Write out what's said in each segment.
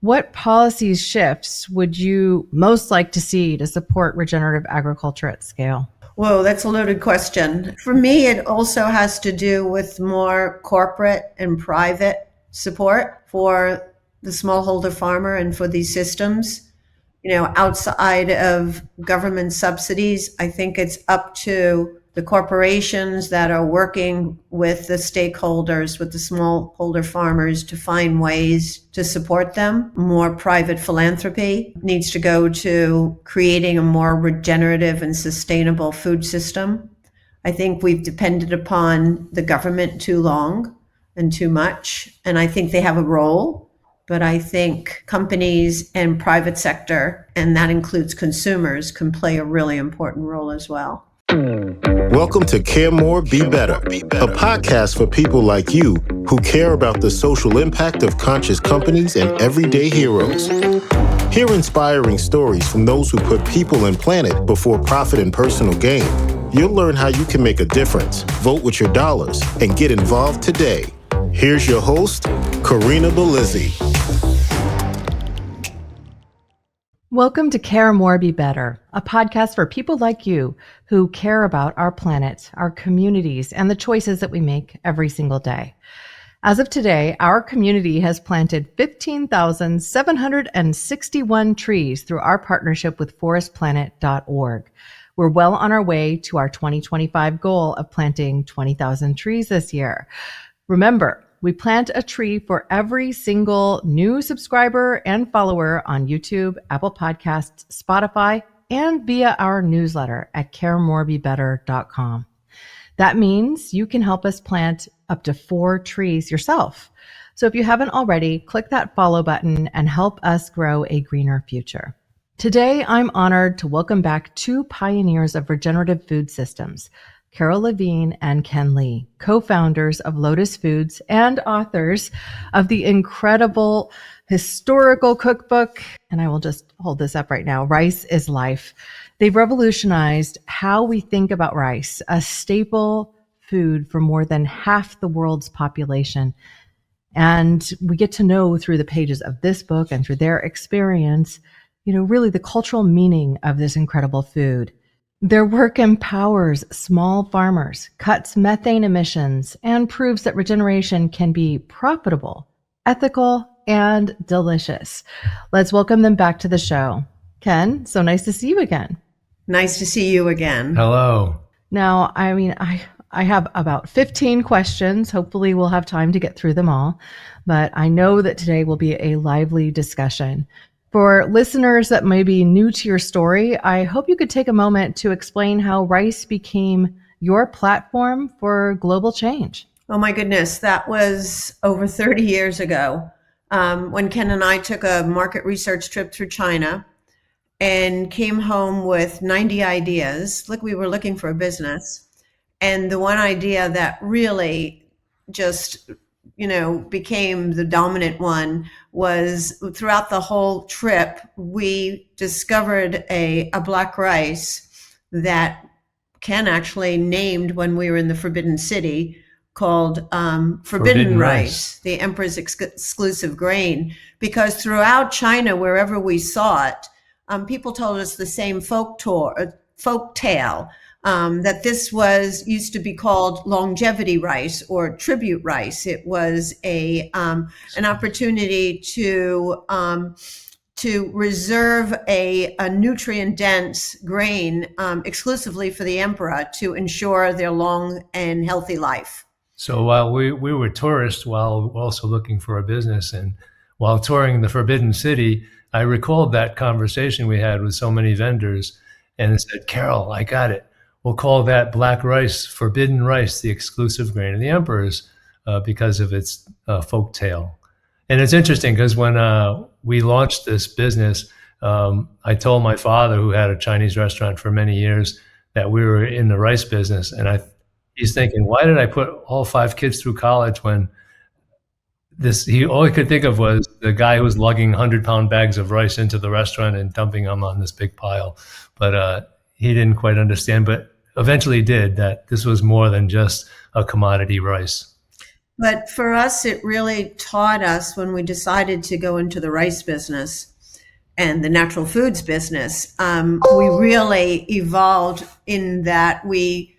What policy shifts would you most like to see to support regenerative agriculture at scale? Whoa, that's a loaded question. For me, it also has to do with more corporate and private support for the smallholder farmer and for these systems. Outside of government subsidies, I think it's up to the corporations that are working with the stakeholders, with the smallholder farmers, to find ways to support them. More private philanthropy needs to go to creating a more regenerative and sustainable food system. I think we've depended upon the government too long and too much, and I think they have a role. But I think companies and private sector, and that includes consumers, can play a really important role as well. Welcome to Care More, Be Better, a podcast for people like you who care about the social impact of conscious companies and everyday heroes. Hear inspiring stories from those who put people and planet before profit and personal gain. You'll learn how you can make a difference, vote with your dollars, and get involved today. Here's your host, Corinna Bellizzi. Welcome to Care More, Be Better, a podcast for people like you who care about our planet, our communities, and the choices that we make every single day. As of today, our community has planted 15,761 trees through our partnership with forestplanet.org. We're well on our way to our 2025 goal of planting 20,000 trees this year. Remember, we plant a tree for every single new subscriber and follower on YouTube, Apple Podcasts, Spotify, and via our newsletter at caremorebebetter.com. That means you can help us plant up to 4 trees yourself. So if you haven't already, click that follow button and help us grow a greener future. Today, I'm honored to welcome back 2 pioneers of regenerative food systems, Caryl Levine and Ken Lee, co-founders of Lotus Foods and authors of the incredible historical cookbook, and I will just hold this up right now, Rice is Life. They've revolutionized how we think about rice, a staple food for more than half the world's population. And we get to know through the pages of this book and through their experience, really the cultural meaning of this incredible food. Their work empowers small farmers, cuts methane emissions, and proves that regeneration can be profitable, ethical, and delicious. Let's welcome them back to the show. Ken, so nice to see you again. Nice to see you again. Hello. Now, I have about 15 questions. Hopefully we'll have time to get through them all, but I know that today will be a lively discussion. For listeners that may be new to your story, I hope you could take a moment to explain how rice became your platform for global change. Oh my goodness, that was over 30 years ago when Ken and I took a market research trip through China and came home with 90 ideas. We were looking for a business. And the one idea that really just became the dominant one was throughout the whole trip, we discovered a black rice that Ken actually named when we were in the Forbidden City called Forbidden Rice, the Emperor's exclusive grain, because throughout China, wherever we saw it, people told us the same folk tale. That this used to be called longevity rice or tribute rice. It was an opportunity to reserve a nutrient-dense grain exclusively for the emperor to ensure their long and healthy life. So while we were tourists, while also looking for a business, and while touring the Forbidden City, I recalled that conversation we had with so many vendors, and it said, "Caryl, I got it. We'll call that black rice, forbidden rice, the exclusive grain of the emperors because of its folk tale." And it's interesting because when we launched this business, I told my father, who had a Chinese restaurant for many years, that we were in the rice business. And he's thinking, why did I put all 5 kids through college when all he could think of was the guy who was lugging 100-pound bags of rice into the restaurant and dumping them on this big pile. But he didn't quite understand, but eventually did, that this was more than just a commodity rice. But for us, it really taught us when we decided to go into the rice business and the natural foods business. We really evolved in that we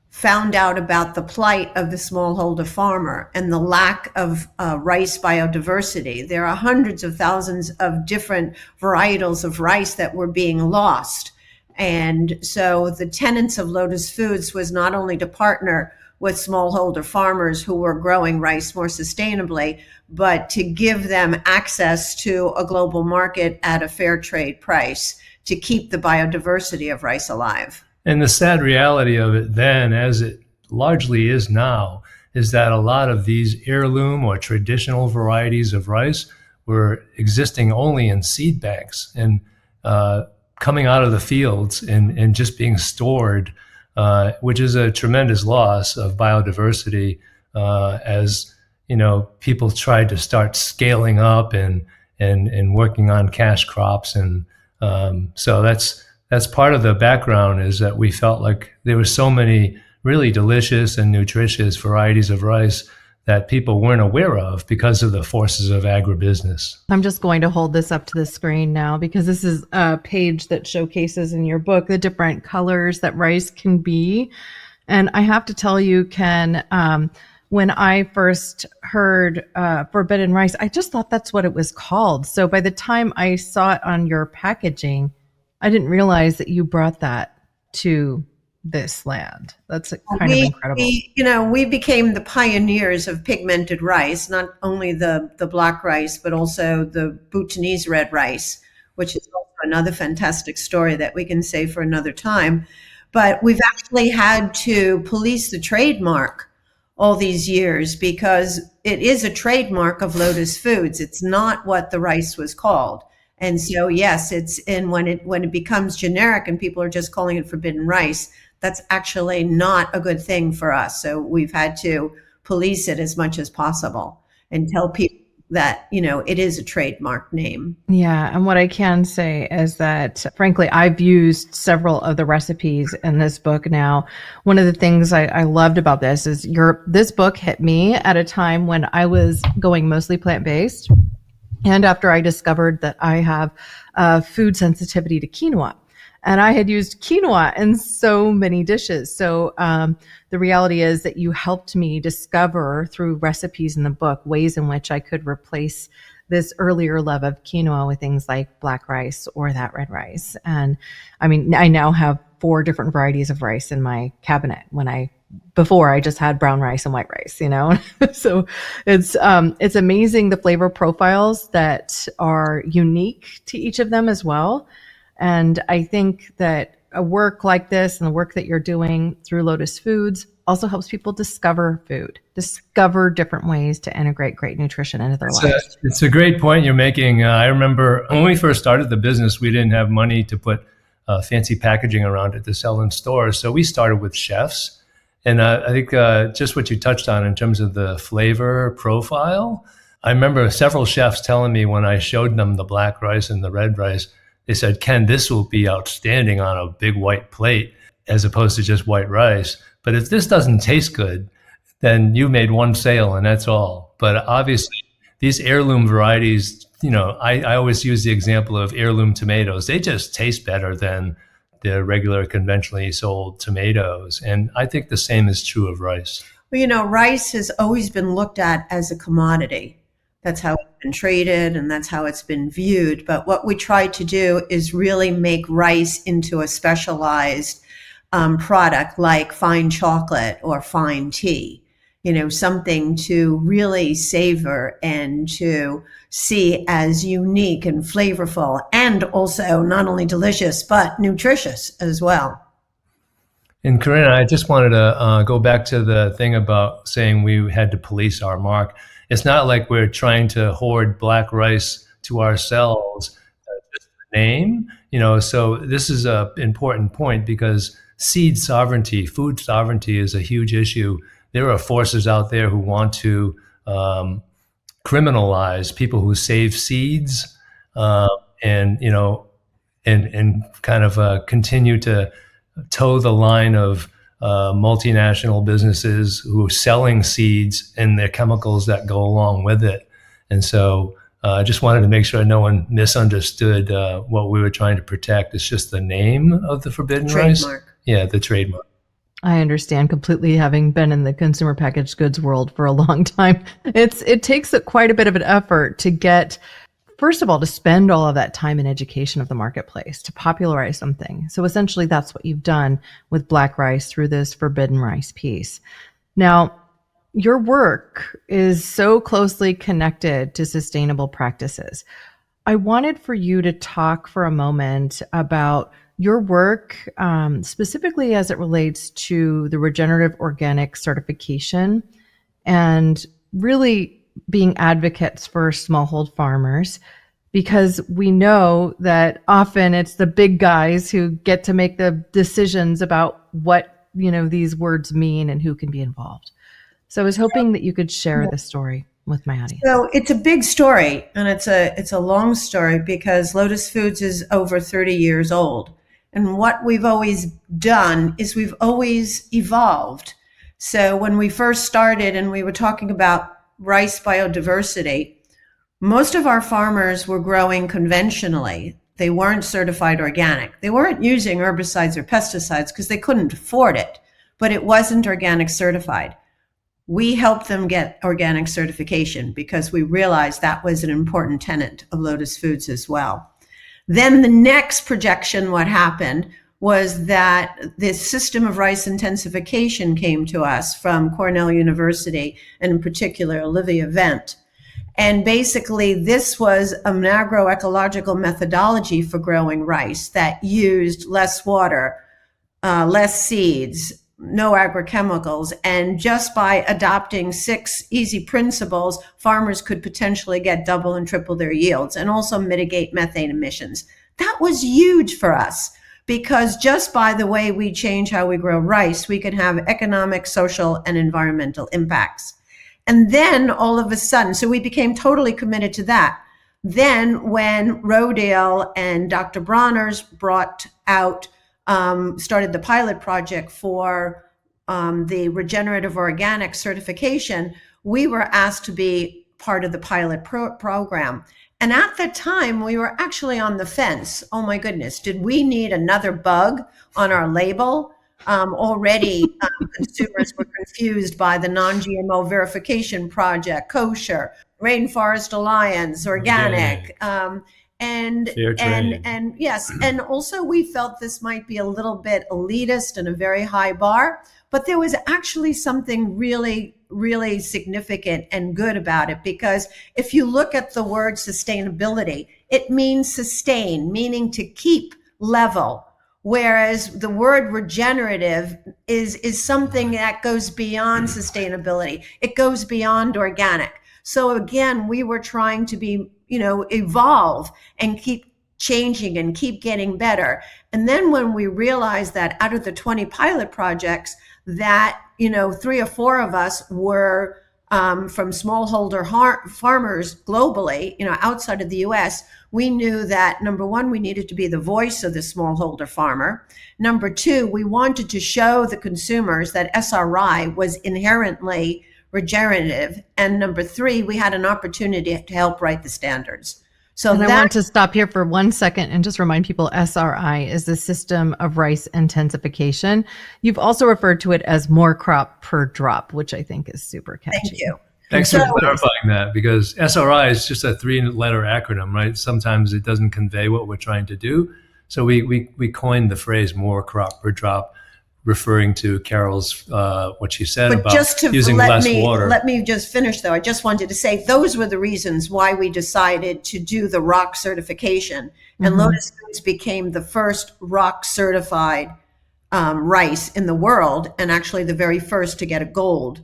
found out about the plight of the smallholder farmer and the lack of rice biodiversity. There are hundreds of thousands of different varietals of rice that were being lost. And so the tenets of Lotus Foods was not only to partner with smallholder farmers who were growing rice more sustainably, but to give them access to a global market at a fair trade price to keep the biodiversity of rice alive. And the sad reality of it then, as it largely is now, is that a lot of these heirloom or traditional varieties of rice were existing only in seed banks and coming out of the fields and just being stored, which is a tremendous loss of biodiversity as people tried to start scaling up and working on cash crops. And so that's part of the background, is that we felt like there were so many really delicious and nutritious varieties of rice that people weren't aware of because of the forces of agribusiness. I'm just going to hold this up to the screen now because this is a page that showcases in your book the different colors that rice can be. And I have to tell you, Ken, when I first heard forbidden rice, I just thought that's what it was called. So by the time I saw it on your packaging, I didn't realize that you brought that to this land. That's kind of incredible. We became the pioneers of pigmented rice, not only the black rice, but also the Bhutanese Red Rice, which is also another fantastic story that we can say for another time. But we've actually had to police the trademark all these years because it is a trademark of Lotus Foods. It's not what the rice was called. And so, yes, when it becomes generic and people are just calling it forbidden rice, that's actually not a good thing for us. So we've had to police it as much as possible and tell people that, it is a trademark name. Yeah. And what I can say is that, frankly, I've used several of the recipes in this book now. One of the things I loved about this is this book hit me at a time when I was going mostly plant-based. And after I discovered that I have food sensitivity to quinoa, and I had used quinoa in so many dishes. So the reality is that you helped me discover through recipes in the book ways in which I could replace this earlier love of quinoa with things like black rice or that red rice. And I mean, I now have 4 different varieties of rice in my cabinet before I just had brown rice and white rice, So it's amazing the flavor profiles that are unique to each of them as well. And I think that a work like this and the work that you're doing through Lotus Foods also helps people discover food, discover different ways to integrate great nutrition into their lives. It's a great point you're making. I remember when we first started the business, we didn't have money to put fancy packaging around it to sell in stores. So we started with chefs. And I think just what you touched on in terms of the flavor profile, I remember several chefs telling me when I showed them the black rice and the red rice, they said, "Ken, this will be outstanding on a big white plate as opposed to just white rice. But if this doesn't taste good, then you made one sale and that's all." But obviously, these heirloom varieties, I always use the example of heirloom tomatoes. They just taste better than the regular conventionally sold tomatoes. And I think the same is true of rice. Well, rice has always been looked at as a commodity. That's how it's been traded and that's how it's been viewed. But what we try to do is really make rice into a specialized product like fine chocolate or fine tea, something to really savor and to see as unique and flavorful and also not only delicious, but nutritious as well. And Corinna, I just wanted to go back to the thing about saying we had to police our mark. It's not like we're trying to hoard black rice to ourselves, just the name, so this is an important point because seed sovereignty, food sovereignty is a huge issue. There are forces out there who want to criminalize people who save seeds and kind of continue to toe the line of multinational businesses who are selling seeds and the chemicals that go along with it. And so I just wanted to make sure no one misunderstood what we were trying to protect. It's just the name of the forbidden rice. Yeah, the trademark. I understand completely, having been in the consumer packaged goods world for a long time. It takes quite a bit of an effort to get, first of all, to spend all of that time in education of the marketplace, to popularize something. So essentially that's what you've done with black rice through this forbidden rice piece. Now, your work is so closely connected to sustainable practices. I wanted for you to talk for a moment about your work, specifically as it relates to the regenerative organic certification and really being advocates for smallhold farmers, because we know that often it's the big guys who get to make the decisions about what, these words mean and who can be involved. So I was hoping that you could share the story with my audience. So it's a big story, and it's a long story, because Lotus Foods is over 30 years old. And what we've always done is we've always evolved. So when we first started and we were talking about rice biodiversity, most of our farmers were growing conventionally. They weren't certified organic. They weren't using herbicides or pesticides because they couldn't afford it, but it wasn't organic certified. We helped them get organic certification because we realized that was an important tenet of Lotus Foods as well. Then the next projection, what happened was that this system of rice intensification came to us from Cornell University, and in particular, Olivia Vent. And basically, this was an agroecological methodology for growing rice that used less water, less seeds, no agrochemicals. And just by adopting 6 easy principles, farmers could potentially get double and triple their yields and also mitigate methane emissions. That was huge for us, because just by the way we change how we grow rice, we can have economic, social, and environmental impacts. And then all of a sudden, so we became totally committed to that. Then when Rodale and Dr. Bronner's started the pilot project for the regenerative organic certification, we were asked to be part of the pilot program. And at the time, we were actually on the fence. Oh my goodness, did we need another bug on our label? Already consumers were confused by the non-GMO verification project, kosher, Rainforest Alliance, organic, and yes, and also we felt this might be a little bit elitist and a very high bar, but there was actually something really, really significant and good about it, because if you look at the word sustainability, it means sustain, meaning to keep level. Whereas the word regenerative is something that goes beyond sustainability. It goes beyond organic. So again, we were trying to be, evolve and keep changing and keep getting better. And then when we realized that out of the 20 pilot projects that, 3 or 4 of us were from smallholder farmers globally, outside of the US, we knew that number 1, we needed to be the voice of the smallholder farmer. Number 2, we wanted to show the consumers that SRI was inherently regenerative. And number 3, we had an opportunity to help write the standards. So I want to stop here for 1 second and just remind people SRI is the system of rice intensification. You've also referred to it as more crop per drop, which I think is super catchy. Thank you. Thanks for clarifying that, because SRI is just a 3-letter acronym, right? Sometimes it doesn't convey what we're trying to do. So we coined the phrase more crop per drop, referring to Carol's, what she said about using less water. Let me just finish, though. I just wanted to say those were the reasons why we decided to do the ROC certification. And Lotus Foods became the first ROC certified rice in the world, and actually the very first to get a gold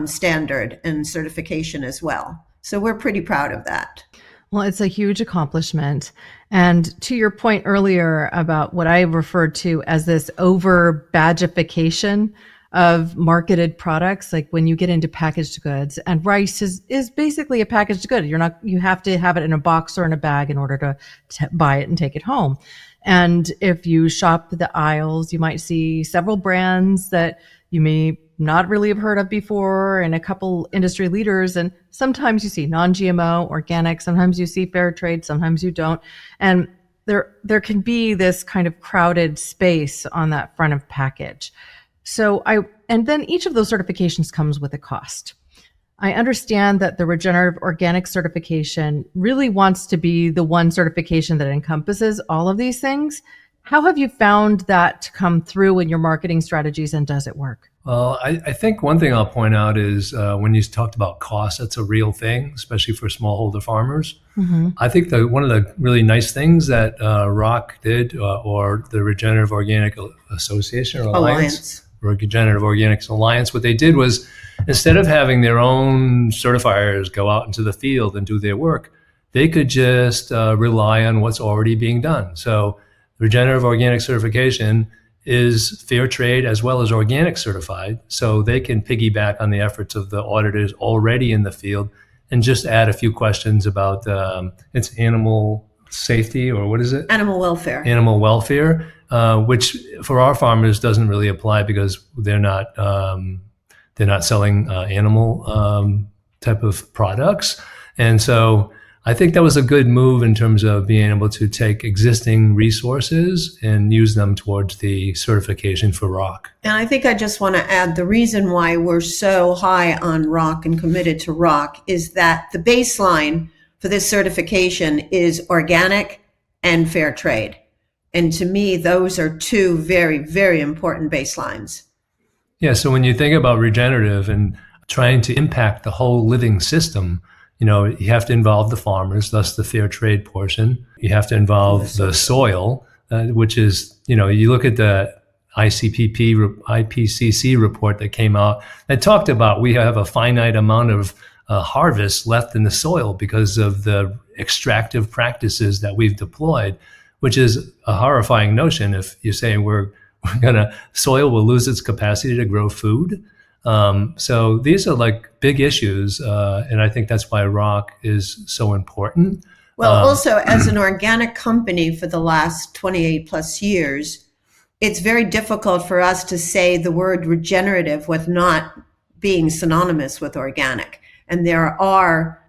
standard and certification as well. So we're pretty proud of that. Well, it's a huge accomplishment. And to your point earlier about what I referred to as this over-badgification of marketed products, like when you get into packaged goods, and rice is basically a packaged good. You have to have it in a box or in a bag in order to buy it and take it home. And if you shop the aisles, you might see several brands that you may not really have heard of before, and a couple industry leaders. And sometimes you see non-GMO, organic, sometimes you see fair trade, sometimes you don't. And there can be this kind of crowded space on that front of package. And then each of those certifications comes with a cost. I understand that the Regenerative Organic certification really wants to be the one certification that encompasses all of these things. How have you found that to come through in your marketing strategies, and does it work? Well, I think one thing I'll point out is when you talked about cost, that's a real thing, especially for smallholder farmers. Mm-hmm. I think one of the really nice things that ROC did, or the Regenerative Organic Association or Alliance. Regenerative Organics Alliance, what they did was, instead of having their own certifiers go out into the field and do their work, they could just rely on what's already being done. So Regenerative Organic certification is fair trade as well as organic certified, so they can piggyback on the efforts of the auditors already in the field and just add a few questions about it's animal safety, or what is it? Animal welfare. Animal welfare, which for our farmers doesn't really apply because they're not selling animal type of products. And so I think that was a good move in terms of being able to take existing resources and use them towards the certification for ROC. And I think I just want to add, the reason why we're so high on ROC and committed to ROC is that the baseline for this certification is organic and fair trade. And to me, those are two very, very important baselines. Yeah, so when you think about regenerative and trying to impact the whole living system, you have to involve the farmers, thus the fair trade portion. You have to involve the soil, which is, you look at the IPCC report that came out that talked about we have a finite amount of harvest left in the soil because of the extractive practices that we've deployed, which is a horrifying notion. If you're saying soil will lose its capacity to grow food. So these are like big issues, and I think that's why ROC is so important. Well, also as an organic company for the last 28 plus years, it's very difficult for us to say the word regenerative with not being synonymous with organic. And there are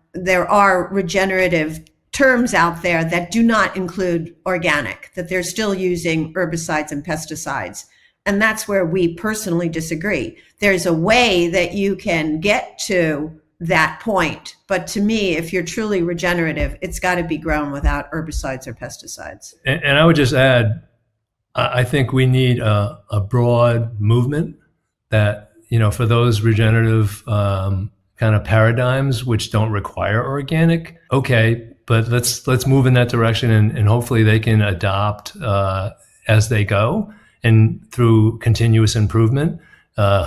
regenerative terms out there that do not include organic, that they're still using herbicides and pesticides. And that's where we personally disagree. There's a way that you can get to that point. But to me, if you're truly regenerative, it's got to be grown without herbicides or pesticides. And I would just add, I think we need a broad movement that, for those regenerative kind of paradigms which don't require organic, okay, but let's move in that direction, and hopefully they can adopt as they go, and through continuous improvement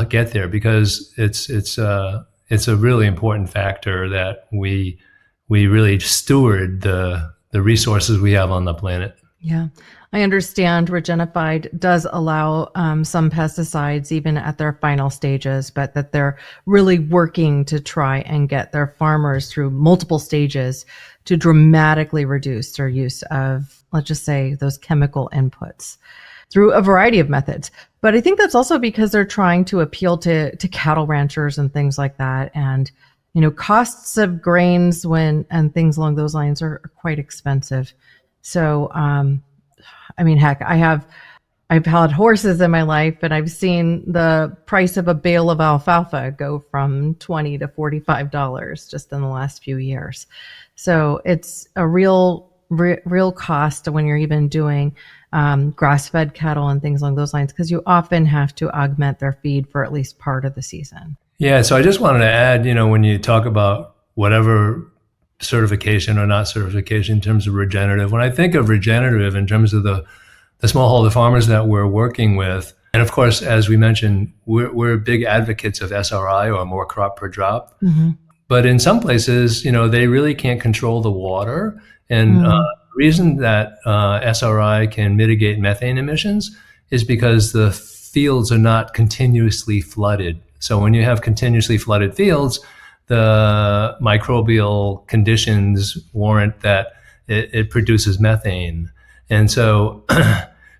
get there, because it's a really important factor that we really steward the resources we have on the planet. Yeah, I understand Regenified does allow some pesticides even at their final stages, but that they're really working to try and get their farmers through multiple stages to dramatically reduce their use of, let's just say, those chemical inputs through a variety of methods. But I think that's also because they're trying to appeal to cattle ranchers and things like that. And, costs of grains and things along those lines are quite expensive. So, heck, I've had horses in my life, and I've seen the price of a bale of alfalfa go from $20 to $45 just in the last few years. So it's a real cost when you're even doing grass-fed cattle and things along those lines, because you often have to augment their feed for at least part of the season. Yeah, so I just wanted to add, when you talk about whatever certification or not certification in terms of regenerative, when I think of regenerative in terms of the smallholder farmers that we're working with, and of course, as we mentioned, we're big advocates of SRI, or more crop per drop. Mm-hmm. But in some places, they really can't control the water. And the reason that SRI can mitigate methane emissions is because the fields are not continuously flooded. So when you have continuously flooded fields, the microbial conditions warrant that it produces methane. And so,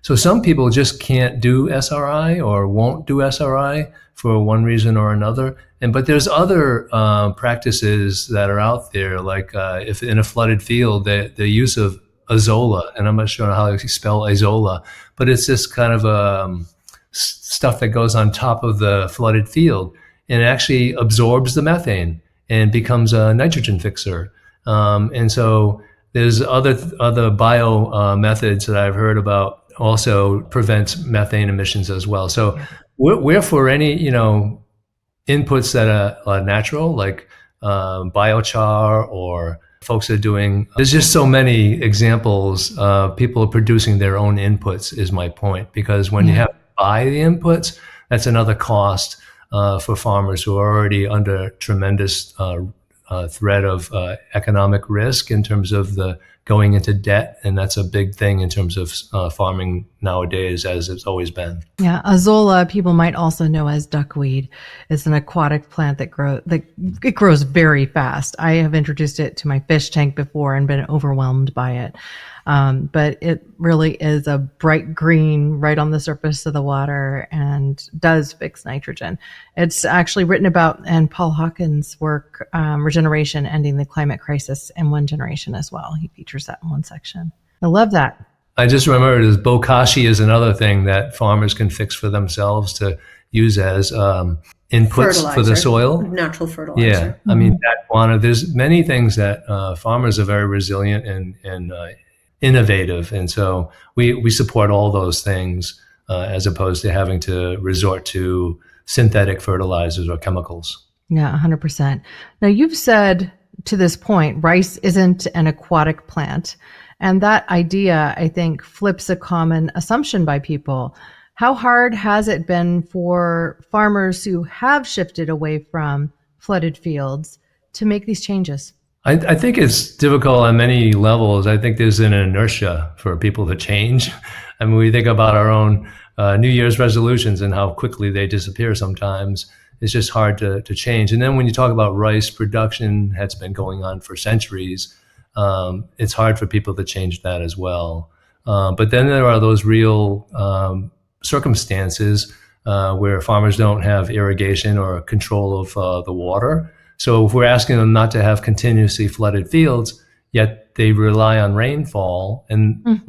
so some people just can't do SRI or won't do SRI for one reason or another. But there's other practices that are out there, like if in a flooded field, the use of azolla, and I'm not sure how you spell azolla, but it's this kind of stuff that goes on top of the flooded field, and it actually absorbs the methane and becomes a nitrogen fixer. And so there's other bio methods that I've heard about also prevents methane emissions as well. So we're for any inputs that are natural, like biochar, or folks are doing. There's just so many examples. People are producing their own inputs, is my point, because when you have to buy the inputs, that's another cost for farmers who are already under tremendous threat of economic risk in terms of the going into debt, and that's a big thing in terms of farming nowadays, as it's always been. Yeah, azolla, people might also know as duckweed. It's an aquatic plant that grows very fast. I have introduced it to my fish tank before and been overwhelmed by it. But it really is a bright green right on the surface of the water and does fix nitrogen. It's actually written about in Paul Hawkins' work, Regeneration, Ending the Climate Crisis in One Generation as well. He features that in one section. I love that. I just remembered is bokashi is another thing that farmers can fix for themselves to use as inputs for the soil. Natural fertilizer. Yeah, mm-hmm. I mean, there's many things that farmers are very resilient and innovative, and so we support all those things as opposed to having to resort to synthetic fertilizers or chemicals. Yeah, 100%. Now, you've said to this point, rice isn't an aquatic plant, and that idea, I think, flips a common assumption by people. How hard has it been for farmers who have shifted away from flooded fields to make these changes? I think it's difficult on many levels. I think there's an inertia for people to change. I mean, we think about our own New Year's resolutions and how quickly they disappear sometimes. It's just hard to change. And then when you talk about rice production, that's been going on for centuries. It's hard for people to change that as well. But then there are those real circumstances where farmers don't have irrigation or control of the water. So if we're asking them not to have continuously flooded fields, yet they rely on rainfall, and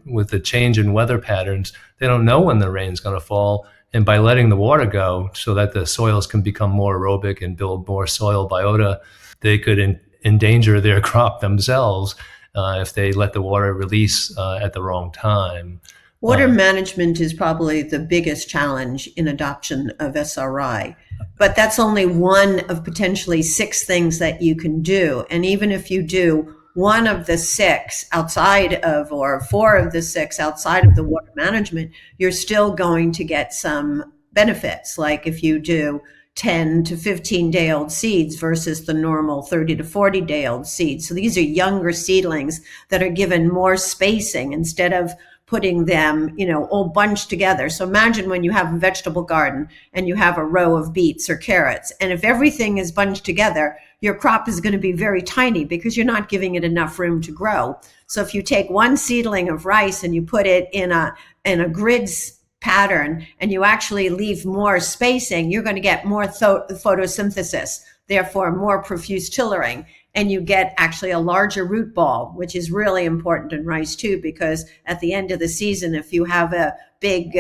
with the change in weather patterns, they don't know when the rain's going to fall. And by letting the water go so that the soils can become more aerobic and build more soil biota, they could endanger their crop themselves if they let the water release at the wrong time. Water management is probably the biggest challenge in adoption of SRI, but that's only one of potentially 6 things that you can do. And even if you do one of the 6 outside of, or 4 of the 6 outside of the water management, you're still going to get some benefits. Like if you do 10 to 15 day old seeds versus the normal 30 to 40 day old seeds. So these are younger seedlings that are given more spacing instead of putting them, all bunched together. So imagine when you have a vegetable garden and you have a row of beets or carrots, and if everything is bunched together, your crop is going to be very tiny because you're not giving it enough room to grow. So if you take one seedling of rice and you put it in a grids pattern and you actually leave more spacing, you're going to get more photosynthesis, therefore more profuse tillering. And you get actually a larger root ball, which is really important in rice too, because at the end of the season, if you have a big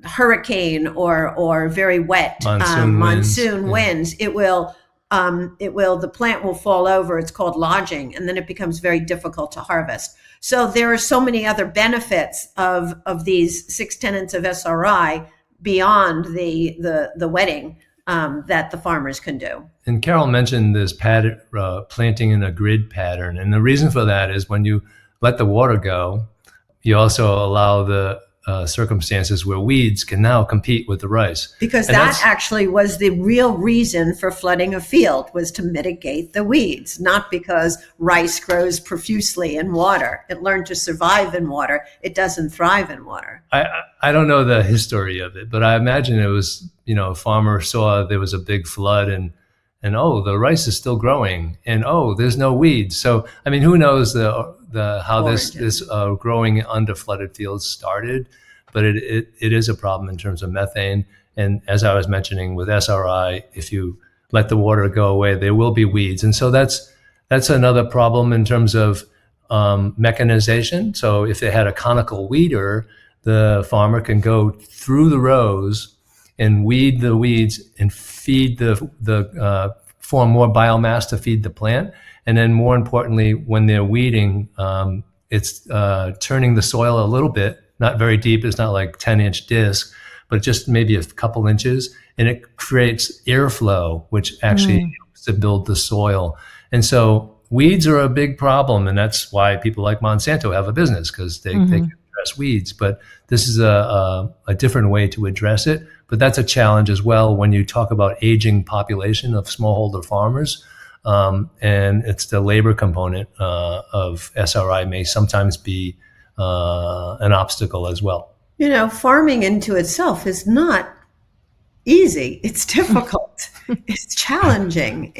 hurricane or very wet monsoon winds, the plant will fall over. It's called lodging, and then it becomes very difficult to harvest. So there are so many other benefits of these 6 tenets of SRI beyond the wetting that the farmers can do. And Caryl mentioned this planting in a grid pattern. And the reason for that is when you let the water go, you also allow the circumstances where weeds can now compete with the rice. Because that actually was the real reason for flooding a field, was to mitigate the weeds, not because rice grows profusely in water. It learned to survive in water. It doesn't thrive in water. I don't know the history of it, but I imagine it was, a farmer saw there was a big flood and oh, the rice is still growing, and oh, there's no weeds. So, I mean, who knows how this growing under flooded fields started, but it is a problem in terms of methane. And as I was mentioning with SRI, if you let the water go away, there will be weeds. And so that's another problem in terms of mechanization. So if they had a conical weeder, the farmer can go through the rows and weed the weeds and feed form more biomass to feed the plant. And then more importantly, when they're weeding, it's turning the soil a little bit, not very deep. It's not like 10-inch disc, but just maybe a couple inches. And it creates airflow, which actually helps to build the soil. And so weeds are a big problem. And that's why people like Monsanto have a business, because they can address weeds. But this is a different way to address it. But that's a challenge as well when you talk about aging population of smallholder farmers. And it's the labor component of SRI may sometimes be an obstacle as well. Farming into itself is not easy. It's difficult. It's challenging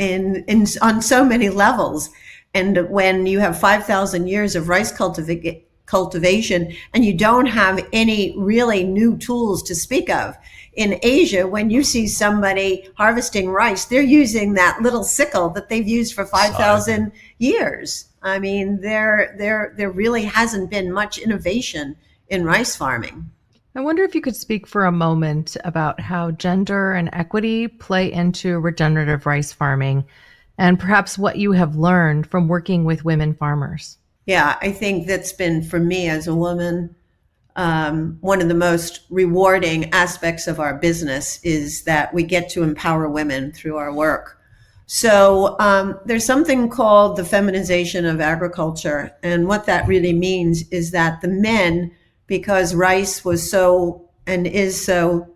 on so many levels. And when you have 5,000 years of rice cultivation and you don't have any really new tools to speak of. In Asia, when you see somebody harvesting rice, they're using that little sickle that they've used for 5,000 years. I mean, there really hasn't been much innovation in rice farming. I wonder if you could speak for a moment about how gender and equity play into regenerative rice farming, and perhaps what you have learned from working with women farmers. Yeah, I think that's been, for me as a woman, one of the most rewarding aspects of our business is that we get to empower women through our work. So there's something called the Feminization of Agriculture. And what that really means is that the men, because rice was so and is so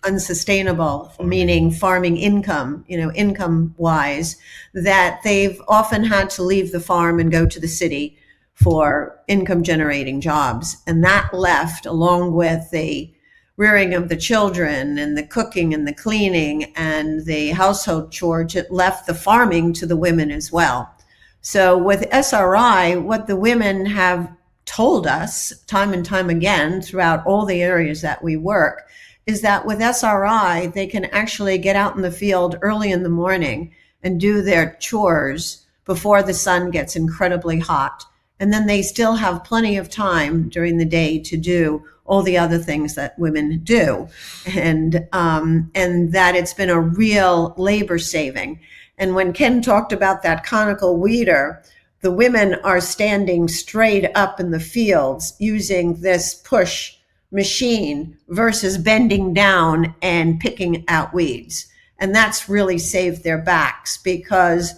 unsustainable, meaning farming income, income wise, that they've often had to leave the farm and go to the city for income generating jobs. And that left, along with the rearing of the children and the cooking and the cleaning and the household chores, it left the farming to the women as well. So with SRI, what the women have told us time and time again throughout all the areas that we work is that with SRI, they can actually get out in the field early in the morning and do their chores before the sun gets incredibly hot. And then they still have plenty of time during the day to do all the other things that women do. And that it's been a real labor saving. And when Ken talked about that conical weeder, the women are standing straight up in the fields using this push machine versus bending down and picking out weeds. And that's really saved their backs, because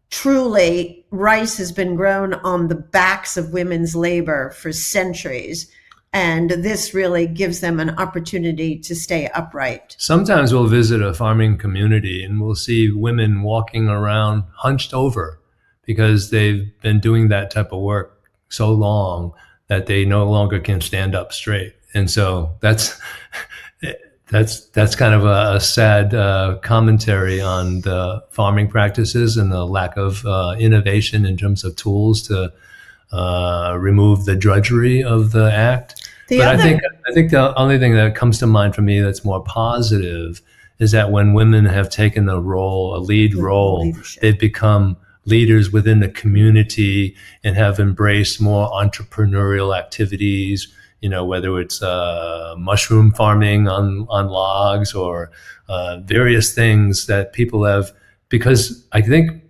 truly rice has been grown on the backs of women's labor for centuries. And this really gives them an opportunity to stay upright. Sometimes we'll visit a farming community and we'll see women walking around hunched over because they've been doing that type of work so long that they no longer can stand up straight. And so that's kind of a sad commentary on the farming practices and the lack of innovation in terms of tools to remove the drudgery of the act. I think the only thing that comes to mind for me that's more positive is that when women have taken a lead role, leadership, they've become leaders within the community and have embraced more entrepreneurial activities, whether it's mushroom farming on logs or various things that people have, because I think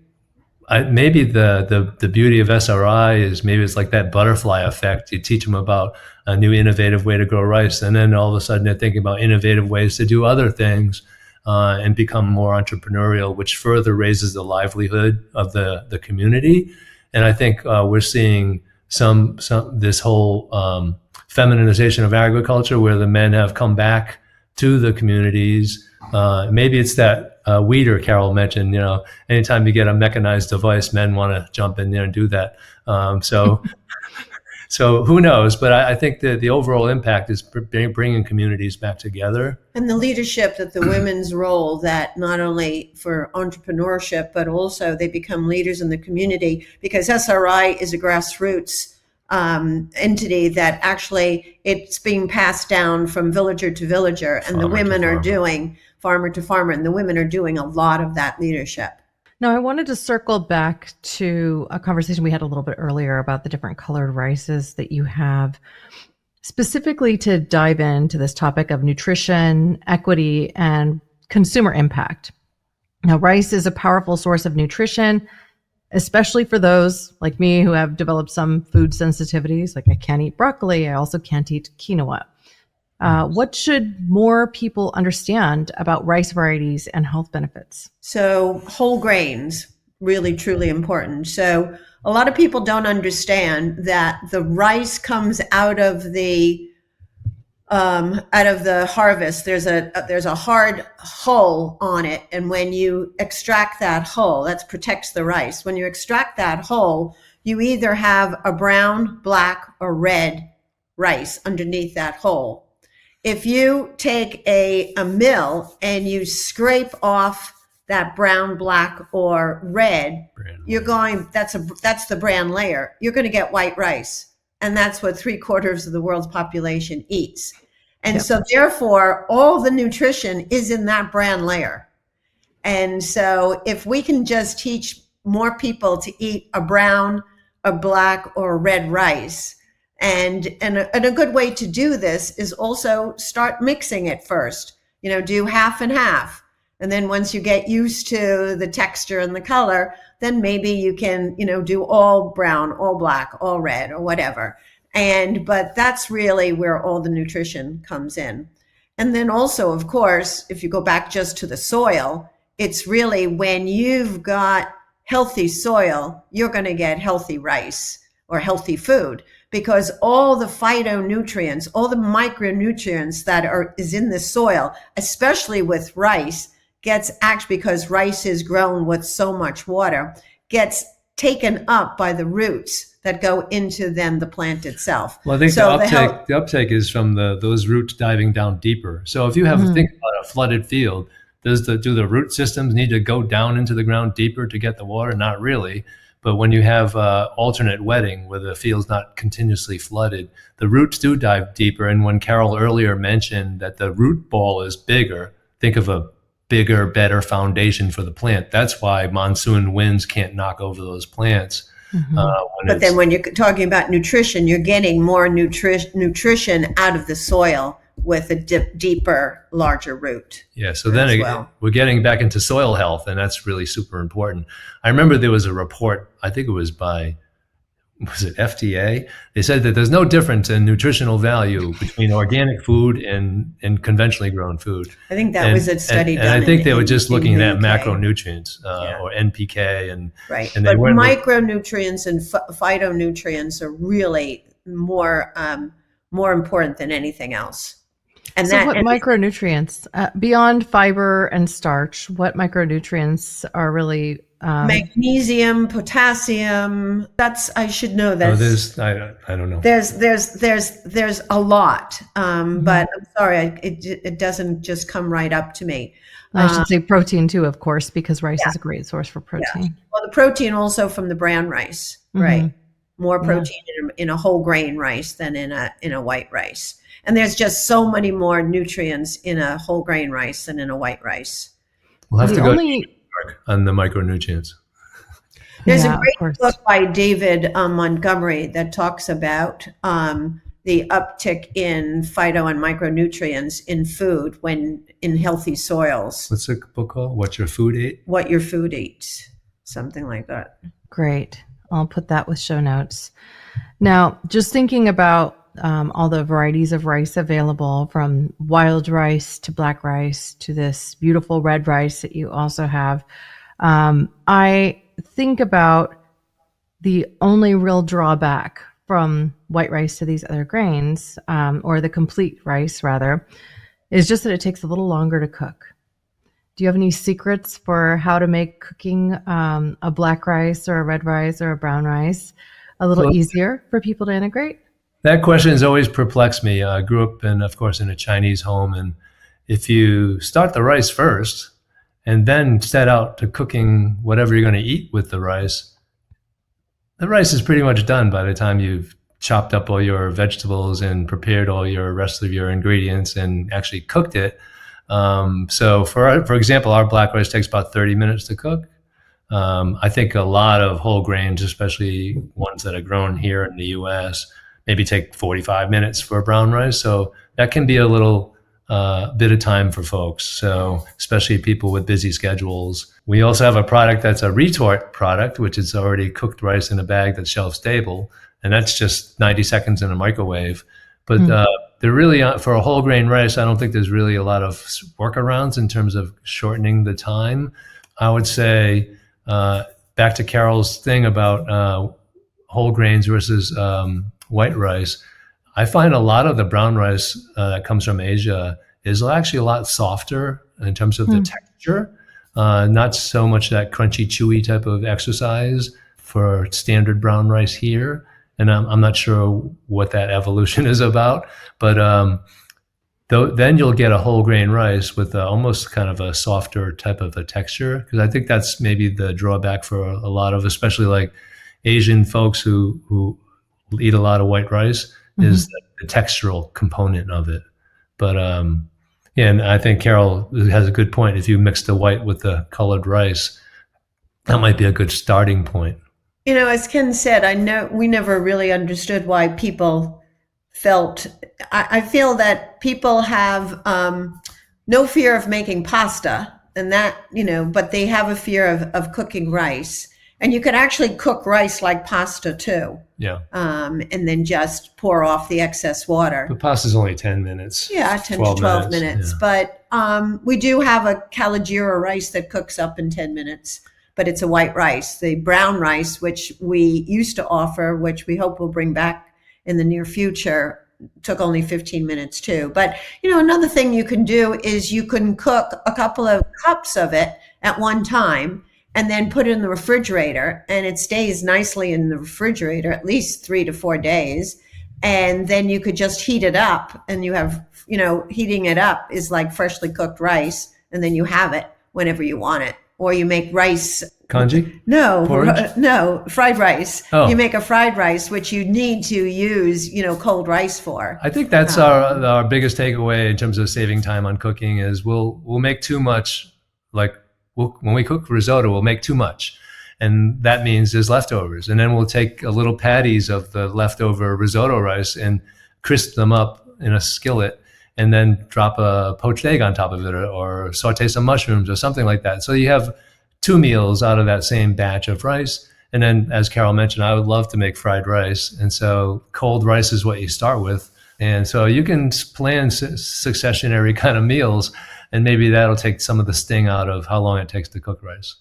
maybe the beauty of SRI is maybe it's like that butterfly effect. You teach them about a new innovative way to grow rice, and then all of a sudden they're thinking about innovative ways to do other things and become more entrepreneurial, which further raises the livelihood of the community. And I think we're seeing some this whole feminization of agriculture, where the men have come back to the communities. Maybe it's that weeder Caryl mentioned. Anytime you get a mechanized device, men want to jump in there and do that. So who knows? But I think that the overall impact is bringing communities back together. And the leadership, that the women's role, that not only for entrepreneurship, but also they become leaders in the community, because SRI is a grassroots entity that actually it's being passed down from villager to villager, and the women are doing farmer to farmer, and the women are doing a lot of that leadership. Now, I wanted to circle back to a conversation we had a little bit earlier about the different colored rices that you have, specifically to dive into this topic of nutrition, equity, and consumer impact. Now, rice is a powerful source of nutrition, especially for those like me who have developed some food sensitivities. Like I can't eat broccoli. I also can't eat quinoa. What should more people understand about rice varieties and health benefits? So whole grains, really, truly important. So a lot of people don't understand that the rice comes out of the harvest. There's a hard hull on it, and when you extract that hull, that protects the rice. When you extract that hull, you either have a brown, black, or red rice underneath that hull. If you take a mill and you scrape off that brown, black, or red, that's the bran layer. You're going to get white rice. And that's what 3/4 of the world's population eats. And so therefore, all the nutrition is in that bran layer. And so if we can just teach more people to eat a brown, a black, or a red rice, and a good way to do this is also start mixing it first. Do half and half. And then once you get used to the texture and the color, then maybe you can, do all brown, all black, all red, or whatever. But that's really where all the nutrition comes in. And then also, of course, if you go back just to the soil, it's really when you've got healthy soil, you're going to get healthy rice or healthy food, because all the phytonutrients, all the micronutrients that is in the soil, especially with rice, because rice is grown with so much water, gets taken up by the roots that go into then the plant itself. Well, I think the uptake is from those roots diving down deeper. So if you have to think about a flooded field, do the root systems need to go down into the ground deeper to get the water? Not really. But when you have alternate wetting where the field's not continuously flooded, the roots do dive deeper. And when Caryl earlier mentioned that the root ball is bigger, think of a bigger, better foundation for the plant. That's why monsoon winds can't knock over those plants. But then when you're talking about nutrition, you're getting more nutrition out of the soil with a deeper, larger root. Yeah, so then we're getting back into soil health, and that's really super important. I remember there was a report, I think it was was it FDA? They said that there's no difference in nutritional value between organic food and conventionally grown food. I think that was a study done. And I think they were just looking at macronutrients or NPK. Right, and but micronutrients and phytonutrients are really more important than anything else. And so what micronutrients, beyond fiber and starch, what micronutrients are really... magnesium, potassium. I should know that. I don't know. There's a lot, but I'm sorry, it doesn't just come right up to me. I should say protein too, of course, because rice is a great source for protein. Yeah. Well, the protein also from the brown rice, right? More protein in a whole grain rice than in a white rice. And there's just so many more nutrients in a whole grain rice than in a white rice. We'll have to go on the micronutrients. There's a great book by David Montgomery that talks about the uptick in phyto and micronutrients in food when in healthy soils. What's the book called? What Your Food Eats? What Your Food Eats. Something like that. Great. I'll put that with show notes. Now, just thinking about all the varieties of rice available, from wild rice to black rice to this beautiful red rice that you also have. I think about the only real drawback from white rice to these other grains, or the complete rice rather, is just that it takes a little longer to cook. Do you have any secrets for how to make cooking a black rice or a red rice or a brown rice a little easier for people to integrate? That question has always perplexed me. I grew up of course, in a Chinese home, and if you start the rice first and then set out to cooking whatever you're going to eat with the rice is pretty much done by the time you've chopped up all your vegetables and prepared all your rest of your ingredients and actually cooked it. So for example, our black rice takes about 30 minutes to cook. I think a lot of whole grains, especially ones that are grown here in the US, maybe take 45 minutes for brown rice. So that can be a little bit of time for folks. So especially people with busy schedules. We also have a product that's a retort product, which is already cooked rice in a bag that's shelf stable. And that's just 90 seconds in a microwave. But they're really, for a whole grain rice, I don't think there's really a lot of workarounds in terms of shortening the time. I would say, back to Carol's thing about whole grains versus white rice, I find a lot of the brown rice that comes from Asia is actually a lot softer in terms of the texture, not so much that crunchy, chewy type of exercise for standard brown rice here. And I'm not sure what that evolution is about, but then you'll get a whole grain rice with almost kind of a softer type of a texture. Because I think that's maybe the drawback for a lot of, especially like Asian folks who eat a lot of white rice, is the textural component of it. But yeah, and I think Caryl has a good point. If you mix the white with the colored rice, that might be a good starting point. You know, as Ken said, I know we never really understood why people felt. I feel that people have no fear of making pasta, and that, but they have a fear of cooking rice. And you could actually cook rice like pasta too. Yeah. And then just pour off the excess water. The pasta's only 10 minutes. Yeah, 10 to 12 minutes. Yeah. But we do have a Kalajira rice that cooks up in 10 minutes. But it's a white rice. The brown rice, which we used to offer, which we hope we'll bring back in the near future, took only 15 minutes too. But, another thing you can do is you can cook a couple of cups of it at one time and then put it in the refrigerator, and it stays nicely in the refrigerator at least 3 to 4 days. And then you could just heat it up, and you have, heating it up is like freshly cooked rice, and then you have it whenever you want it. Or you make rice. Congee? No, fried rice. Oh. You make a fried rice, which you need to use, cold rice for. I think that's our biggest takeaway in terms of saving time on cooking is we'll make too much. Like when we cook risotto, we'll make too much. And that means there's leftovers. And then we'll take a little patties of the leftover risotto rice and crisp them up in a skillet, and then drop a poached egg on top of it, or saute some mushrooms or something like that. So you have 2 meals out of that same batch of rice. And then, as Caryl mentioned, I would love to make fried rice. And so cold rice is what you start with. And so you can plan successionary kind of meals, and maybe that'll take some of the sting out of how long it takes to cook rice.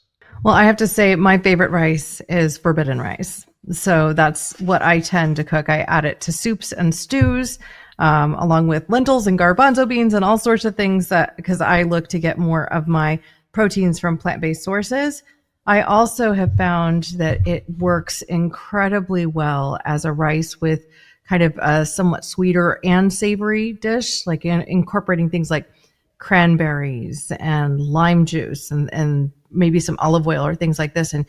Well, I have to say my favorite rice is forbidden rice. So that's what I tend to cook. I add it to soups and stews, along with lentils and garbanzo beans and all sorts of things, because I look to get more of my proteins from plant-based sources. I also have found that it works incredibly well as a rice with kind of a somewhat sweeter and savory dish, like incorporating things like cranberries and lime juice and maybe some olive oil or things like this, and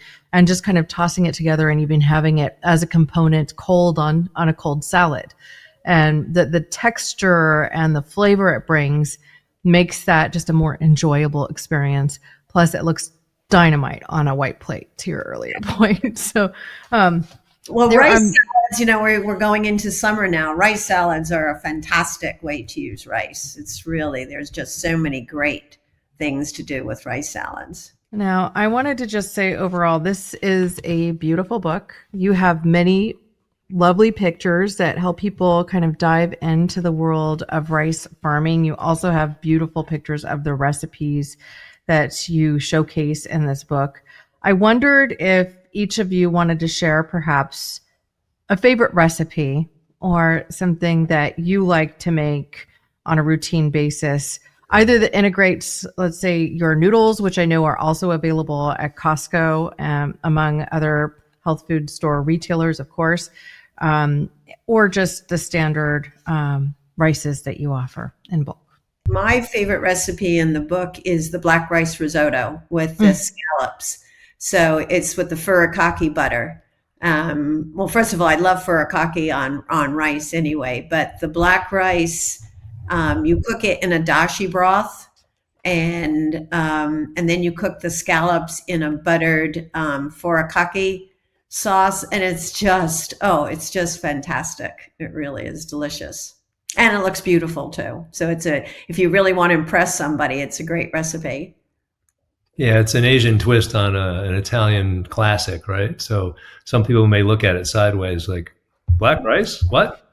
just kind of tossing it together and even having it as a component cold on a cold salad. And the texture and the flavor it brings makes that just a more enjoyable experience. Plus, it looks dynamite on a white plate, to your earlier point. So, rice salads, we're going into summer now. Rice salads are a fantastic way to use rice. There's just so many great things to do with rice salads. Now, I wanted to just say overall, this is a beautiful book. You have many lovely pictures that help people kind of dive into the world of rice farming. You also have beautiful pictures of the recipes that you showcase in this book. I wondered if each of you wanted to share perhaps a favorite recipe or something that you like to make on a routine basis, either that integrates, let's say, your noodles, which I know are also available at Costco, among other health food store retailers, of course, or just the standard rices that you offer in bulk. My favorite recipe in the book is the black rice risotto with the scallops. So it's with the furikake butter. Well, first of all, I love furikake on rice anyway, but the black rice, you cook it in a dashi broth, and then you cook the scallops in a buttered furikake sauce, and it's just fantastic. It really is delicious. And it looks beautiful too. So if you really want to impress somebody, it's a great recipe. Yeah, it's an Asian twist on an Italian classic, right? So some people may look at it sideways, like black rice. What?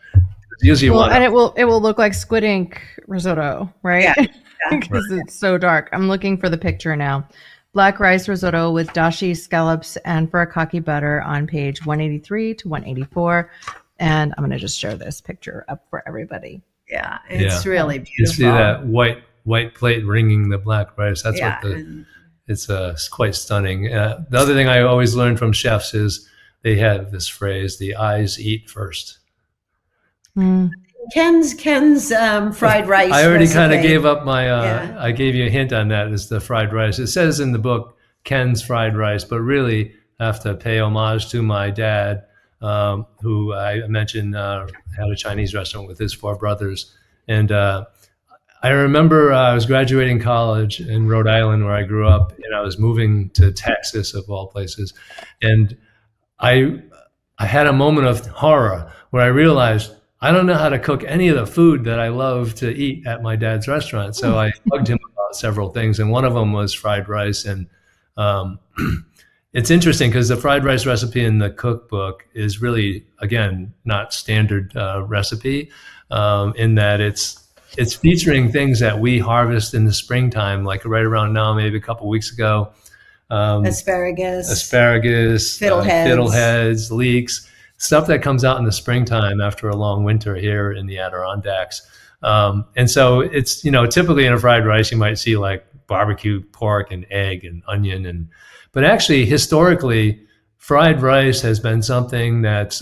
It's usually and it will look like squid ink risotto, right? Yeah, Because it's so dark. I'm looking for the picture now. Black rice risotto with dashi, scallops, and furikake butter on page 183 to 184. And I'm going to just share this picture up for everybody. Yeah, it's really beautiful. You see that white plate ringing the black rice. That's it's quite stunning. The other thing I always learn from chefs is they have this phrase: "The eyes eat first." Ken's fried rice. I already kind of gave up my. I gave you a hint on that. Is the fried rice? It says in the book Ken's fried rice, but really I have to pay homage to my dad, who I mentioned had a Chinese restaurant with his 4 brothers. And I remember I was graduating college in Rhode Island, where I grew up, and I was moving to Texas, of all places. And I had a moment of horror where I realized I don't know how to cook any of the food that I love to eat at my dad's restaurant. So I bugged him about several things, and one of them was fried rice. And it's interesting because the fried rice recipe in the cookbook is really, again, not standard recipe, in that it's featuring things that we harvest in the springtime, like right around now, maybe a couple of weeks ago. Asparagus, fiddleheads, leeks, stuff that comes out in the springtime after a long winter here in the Adirondacks. And so it's, typically in a fried rice, you might see like barbecue pork and egg and onion. But actually, historically, fried rice has been something that's,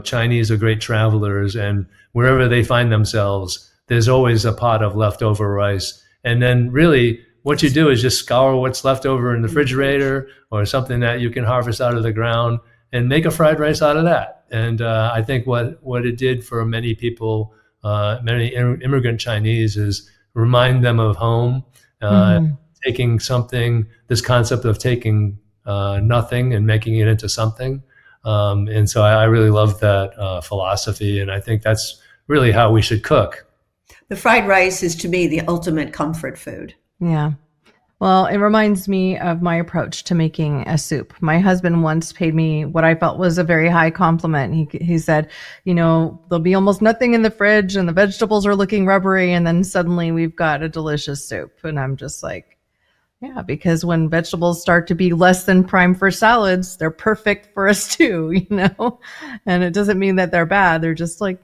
Chinese are great travelers, and wherever they find themselves, there's always a pot of leftover rice. And then really what you do is just scour what's left over in the refrigerator or something that you can harvest out of the ground and make a fried rice out of that. And I think what it did for many people, many immigrant Chinese, is remind them of home, taking something, this concept of taking nothing and making it into something. And so I really love that philosophy, and I think that's really how we should cook. The fried rice is, to me, the ultimate comfort food. Yeah. Well, it reminds me of my approach to making a soup. My husband once paid me what I felt was a very high compliment. He said, there'll be almost nothing in the fridge and the vegetables are looking rubbery, and then suddenly we've got a delicious soup. And I'm just like, yeah, because when vegetables start to be less than prime for salads, they're perfect for a stew, and it doesn't mean that they're bad. They're just like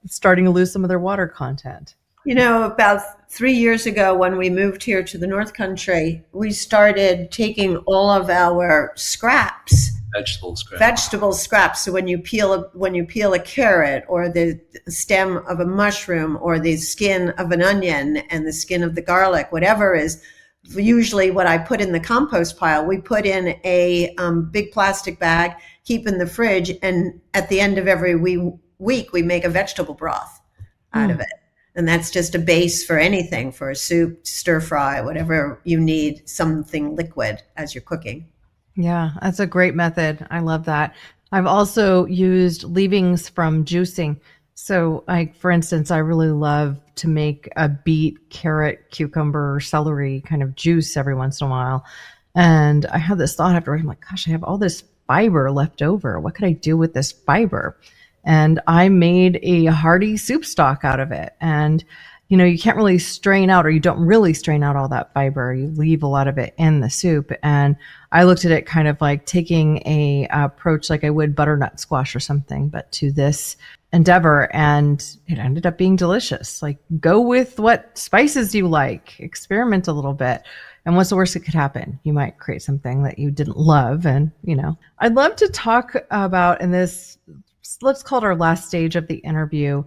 starting to lose some of their water content. About 3 years ago, when we moved here to the North Country, we started taking all of our scraps, vegetable scraps. So when you peel a carrot, or the stem of a mushroom, or the skin of an onion and the skin of the garlic, whatever is usually what I put in the compost pile, we put in a big plastic bag, keep in the fridge, and at the end of every week we make a vegetable broth out of it. And that's just a base for anything, for a soup, stir fry, whatever you need, something liquid as you're cooking. Yeah, that's a great method. I love that. I've also used leavings from juicing. So for instance, I really love to make a beet, carrot, cucumber, celery kind of juice every once in a while. And I had this thought after, I'm like, gosh, I have all this fiber left over. What could I do with this fiber? And I made a hearty soup stock out of it. And, you can't really strain out, or you don't really strain out all that fiber. You leave a lot of it in the soup. And I looked at it kind of like taking a approach like I would butternut squash or something, but to this endeavor, and it ended up being delicious. Like, go with what spices you like, experiment a little bit. And what's the worst that could happen? You might create something that you didn't love. And, I'd love to talk about in this, let's call it our last stage of the interview,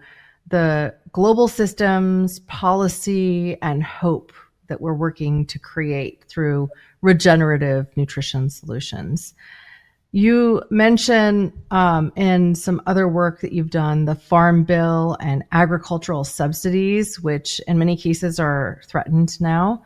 the global systems, policy, and hope that we're working to create through regenerative nutrition solutions. You mentioned in some other work that you've done, the Farm Bill and agricultural subsidies, which in many cases are threatened now.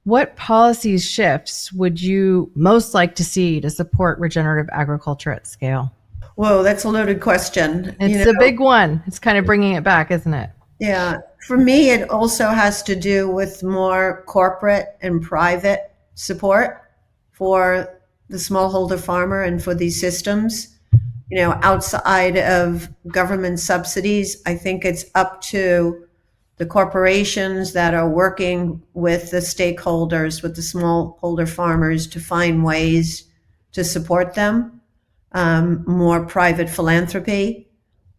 What policy shifts would you most like to see to support regenerative agriculture at scale? Whoa, that's a loaded question. It's a big one. It's kind of bringing it back, isn't it? Yeah. For me, it also has to do with more corporate and private support for the smallholder farmer and for these systems. Outside of government subsidies, I think it's up to the corporations that are working with the stakeholders, with the smallholder farmers, to find ways to support them. More private philanthropy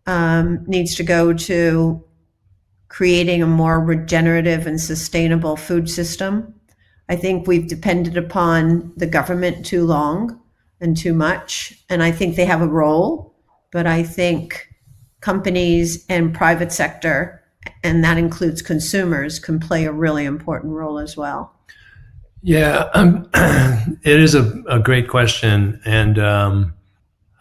needs to go to creating a more regenerative and sustainable food system. I think we've depended upon the government too long and too much, and I think they have a role, but I think companies and private sector, and that includes consumers, can play a really important role as well. Yeah, it is a great question, and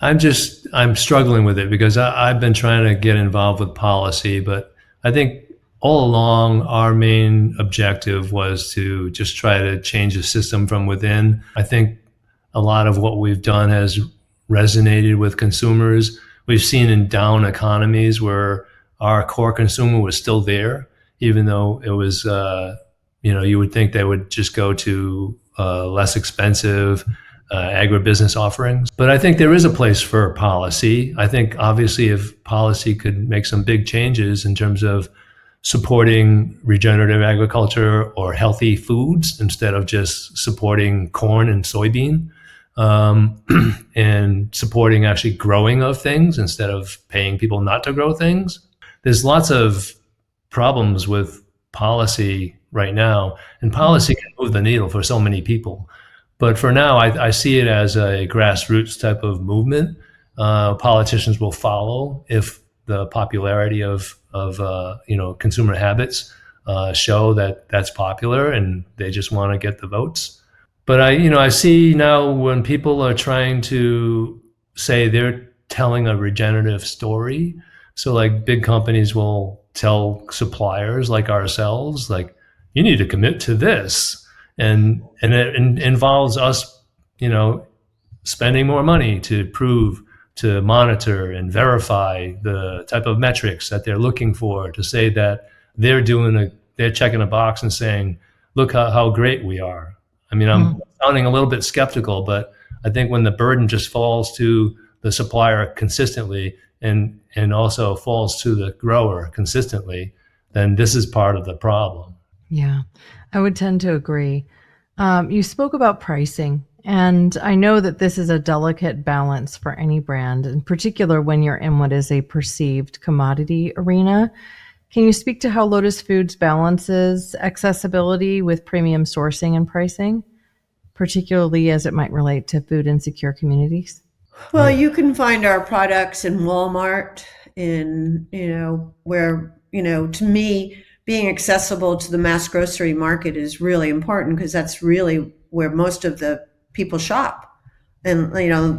I'm struggling with it because I've been trying to get involved with policy, but I think all along our main objective was to just try to change the system from within. I think a lot of what we've done has resonated with consumers. We've seen in down economies where our core consumer was still there, even though it was, you would think they would just go to less expensive agribusiness offerings. But I think there is a place for policy. I think obviously if policy could make some big changes in terms of supporting regenerative agriculture or healthy foods instead of just supporting corn and soybean, and supporting actually growing of things instead of paying people not to grow things. There's lots of problems with policy right now, and policy can move the needle for so many people. But for now, I see it as a grassroots type of movement. Politicians will follow if the popularity of consumer habits show that that's popular, and they just want to get the votes. But I see now when people are trying to say they're telling a regenerative story. So like big companies will tell suppliers like ourselves, like, you need to commit to this. And it involves us, spending more money to prove, to monitor and verify the type of metrics that they're looking for, to say that they're checking a box and saying, look how great we are. I mean, I'm sounding a little bit skeptical, but I think when the burden just falls to the supplier consistently and also falls to the grower consistently, then this is part of the problem. Yeah, I would tend to agree. You spoke about pricing, and I know that this is a delicate balance for any brand, in particular when you're in what is a perceived commodity arena. Can you speak to how Lotus Foods balances accessibility with premium sourcing and pricing, particularly as it might relate to food insecure communities? Well, you can find our products in Walmart, where, to me, being accessible to the mass grocery market is really important, because that's really where most of the people shop. And,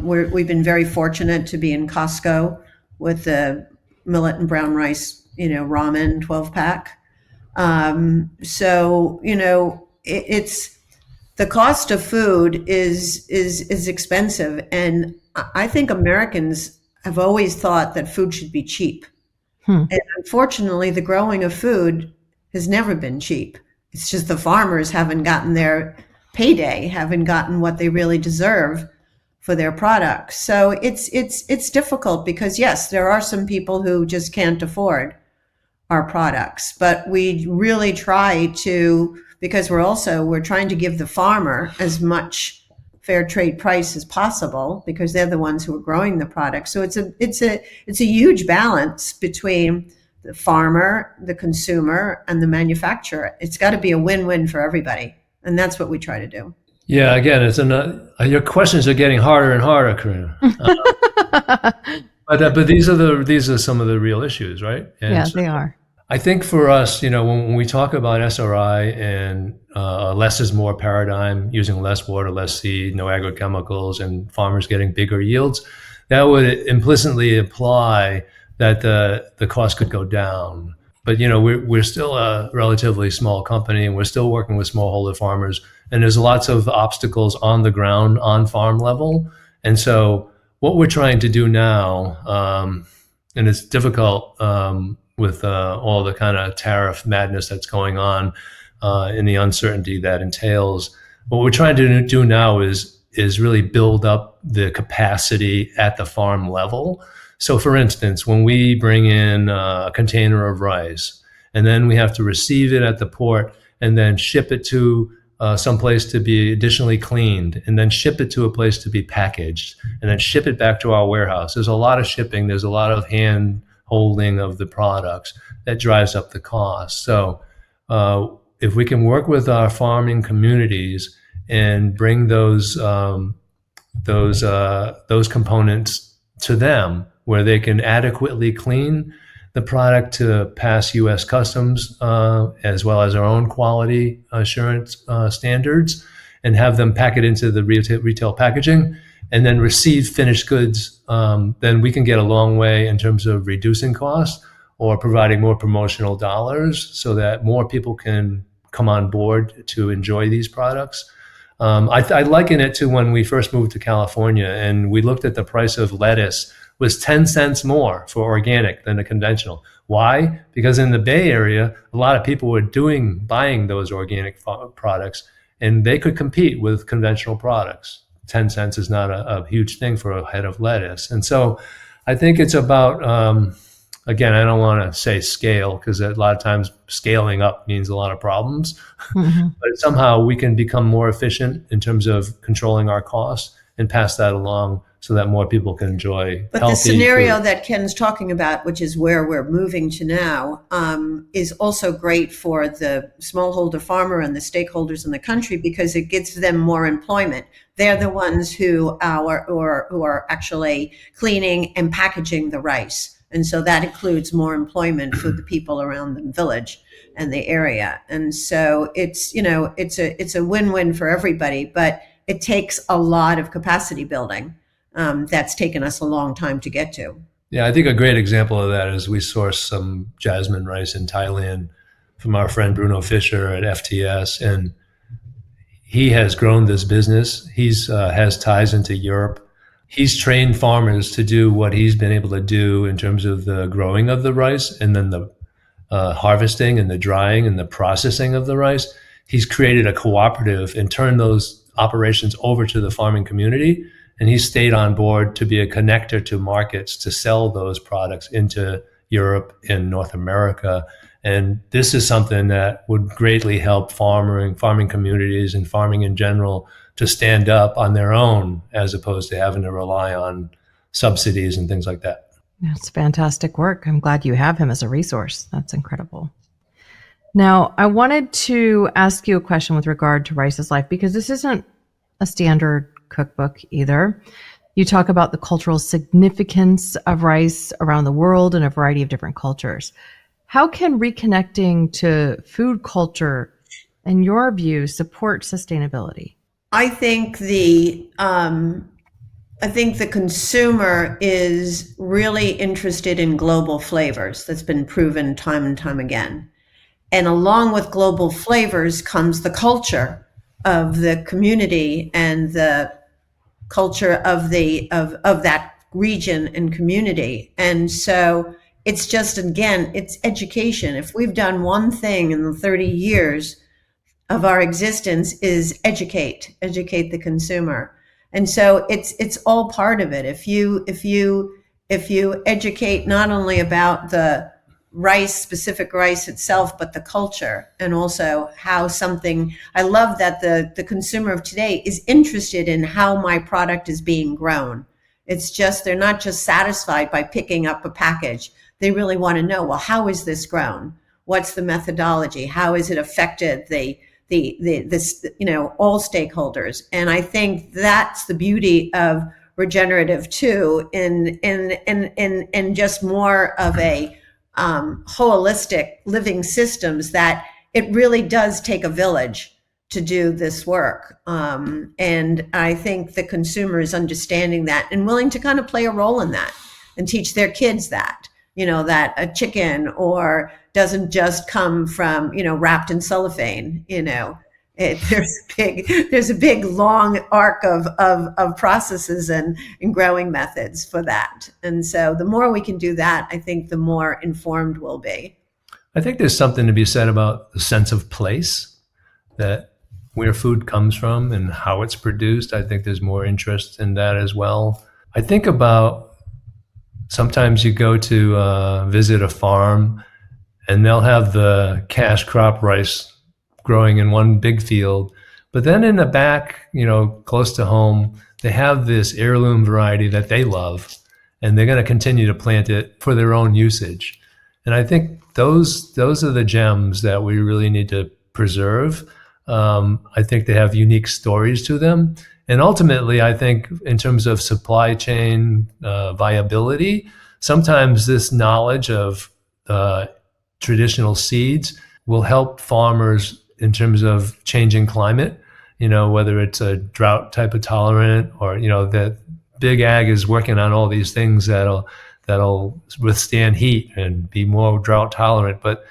we've been very fortunate to be in Costco with the millet and brown rice, ramen 12-pack. It's the cost of food is expensive. And I think Americans have always thought that food should be cheap. And unfortunately, the growing of food has never been cheap. It's just the farmers haven't gotten their payday, haven't gotten what they really deserve for their products. So it's difficult because, yes, there are some people who just can't afford our products. But we really try to, because we're trying to give the farmer as much fair trade price as possible, because they're the ones who are growing the product. So it's a huge balance between the farmer, the consumer, and the manufacturer. It's got to be a win-win for everybody, and that's what we try to do. Yeah, again, your questions are getting harder and harder, Corinna. But these are some of the real issues, right? And yeah, they are. I think for us, when we talk about SRI and less is more paradigm, using less water, less seed, no agrochemicals, and farmers getting bigger yields, that would implicitly imply that the cost could go down. But we're still a relatively small company, and we're still working with smallholder farmers, and there's lots of obstacles on the ground, on farm level. And so what we're trying to do now, and it's difficult with all the kind of tariff madness that's going on and the uncertainty that entails. What we're trying to do now is really build up the capacity at the farm level. So for instance, when we bring in a container of rice, and then we have to receive it at the port and then ship it to some place to be additionally cleaned, and then ship it to a place to be packaged, and then ship it back to our warehouse. There's a lot of shipping. There's a lot of hand holding of the products that drives up the cost. So if we can work with our farming communities and bring those components to them, where they can adequately clean the product to pass U.S. customs as well as our own quality assurance standards, and have them pack it into the retail packaging, and then receive finished goods, then we can get a long way in terms of reducing costs or providing more promotional dollars so that more people can come on board to enjoy these products. I liken it to when we first moved to California and we looked at the price of lettuce was 10 cents more for organic than the conventional. Why? Because in the Bay Area, a lot of people were buying those organic products, and they could compete with conventional products. 10 cents is not a huge thing for a head of lettuce. And so I think it's about, again, I don't want to say scale, because a lot of times scaling up means a lot of problems. Mm-hmm. But somehow we can become more efficient in terms of controlling our costs and pass that along so that more people can enjoy But healthy the scenario food. that Ken's talking about, which is where we're moving to now, is also great for the smallholder farmer and the stakeholders in the country, because it gives them more employment. They're the ones who are actually cleaning and packaging the rice. And so that includes more employment for the people around the village and the area. And so it's a win-win for everybody, but it takes a lot of capacity building. That's taken us a long time to get to. Yeah, I think a great example of that is we source some jasmine rice in Thailand from our friend Bruno Fisher at FTS, and he has grown this business. He's has ties into Europe. He's trained farmers to do what he's been able to do in terms of the growing of the rice, and then the harvesting and the drying and the processing of the rice. He's created a cooperative and turned those operations over to the farming community. And he stayed on board to be a connector to markets to sell those products into Europe and North America. And this is something that would greatly help farming communities and farming in general to stand up on their own, as opposed to having to rely on subsidies and things like that. That's fantastic work. I'm glad you have him as a resource. That's incredible. Now, I wanted to ask you a question with regard to Rice's Life, because this isn't a standard cookbook either. You talk about the cultural significance of rice around the world in a variety of different cultures. How can reconnecting to food culture, in your view, support sustainability? I think the consumer is really interested in global flavors. That's been proven time and time again. And along with global flavors comes the culture of the community and the culture of that region and community. And so it's just, again, it's education. If we've done one thing in the 30 years of our existence, is educate the consumer. And so it's all part of it. If you educate not only about the rice, specific rice itself, but the culture, and also how something, I love that the consumer of today is interested in how my product is being grown. It's just, they're not just satisfied by picking up a package. They really want to know, well, how is this grown? What's the methodology? How has it affected all stakeholders? And I think that's the beauty of regenerative too, in just more of a holistic living systems, that it really does take a village to do this work. And I think the consumer is understanding that and willing to kind of play a role in that and teach their kids that, that a chicken or doesn't just come from, wrapped in cellophane, there's a big long arc of processes and growing methods for that. And so the more we can do that, I think the more informed we'll be. I think there's something to be said about the sense of place, that where food comes from and how it's produced. I think there's more interest in that as well. I think about sometimes you go to visit a farm and they'll have the cash crop rice growing in one big field, but then in the back, close to home, they have this heirloom variety that they love, and they're going to continue to plant it for their own usage. And I think those are the gems that we really need to preserve. I think they have unique stories to them. And ultimately, I think in terms of supply chain viability, sometimes this knowledge of traditional seeds will help farmers in terms of changing climate, whether it's a drought type of tolerant or, that big ag is working on all these things that'll withstand heat and be more drought tolerant. But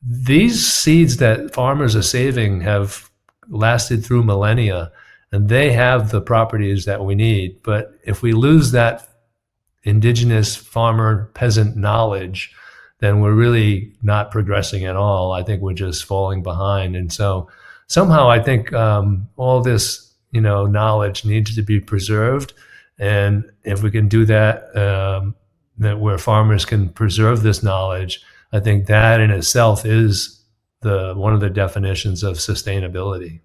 these seeds that farmers are saving have lasted through millennia, and they have the properties that we need. But if we lose that indigenous farmer peasant knowledge, then we're really not progressing at all. I think we're just falling behind. And so somehow I think all this, knowledge needs to be preserved. And if we can do that, that where farmers can preserve this knowledge, I think that in itself is one of the definitions of sustainability.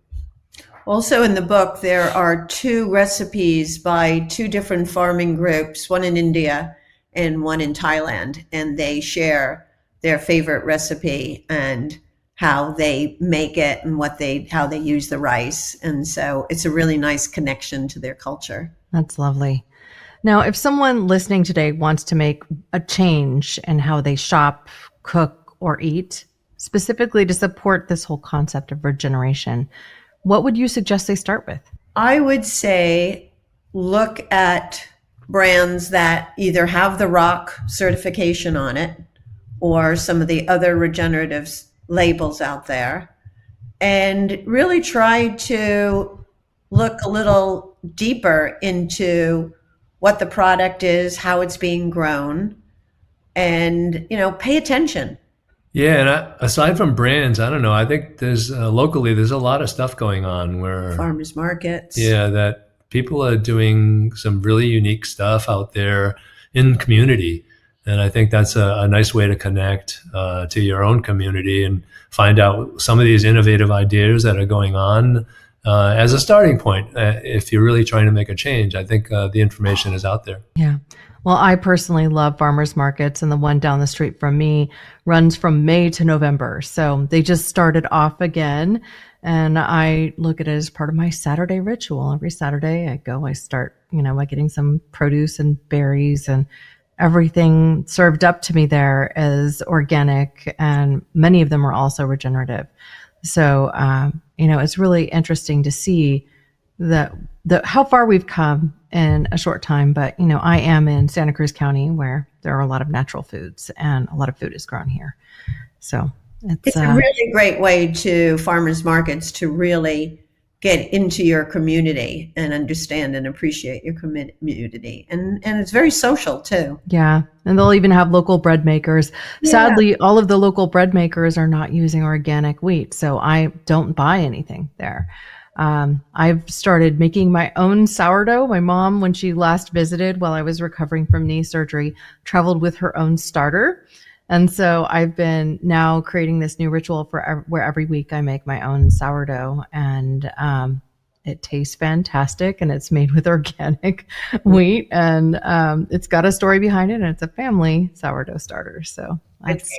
Also in the book, there are 2 recipes by 2 different farming groups, one in India and one in Thailand, and they share their favorite recipe and how they make it and how they use the rice. And so it's a really nice connection to their culture. That's lovely. Now, if someone listening today wants to make a change in how they shop, cook, or eat, specifically to support this whole concept of regeneration, what would you suggest they start with? I would say look at brands that either have the ROC certification on it or some of the other regenerative labels out there, and really try to look a little deeper into what the product is, how it's being grown, and pay attention. Yeah, and aside from brands, I don't know, I think there's locally there's a lot of stuff going on where farmers markets. Yeah, that people are doing some really unique stuff out there in community. And I think that's a nice way to connect to your own community and find out some of these innovative ideas that are going on as a starting point. If you're really trying to make a change, I think the information is out there. Yeah. Well, I personally love farmers markets, and the one down the street from me runs from May to November. So they just started off again. And I look at it as part of my Saturday ritual. Every Saturday I start, by getting some produce and berries, and everything served up to me there is organic, and many of them are also regenerative. So, it's really interesting to see how far we've come in a short time. But, I am in Santa Cruz County, where there are a lot of natural foods and a lot of food is grown here. So it's a really great way to farmers markets to really get into your community and understand and appreciate your community. And it's very social too. Yeah. And they'll even have local bread makers. Yeah. Sadly, all of the local bread makers are not using organic wheat, so I don't buy anything there. I've started making my own sourdough. My mom, when she last visited while I was recovering from knee surgery, traveled with her own starter. And so I've been now creating this new ritual for where every week I make my own sourdough, and it tastes fantastic, and it's made with organic wheat, and it's got a story behind it, and it's a family sourdough starter. So that's,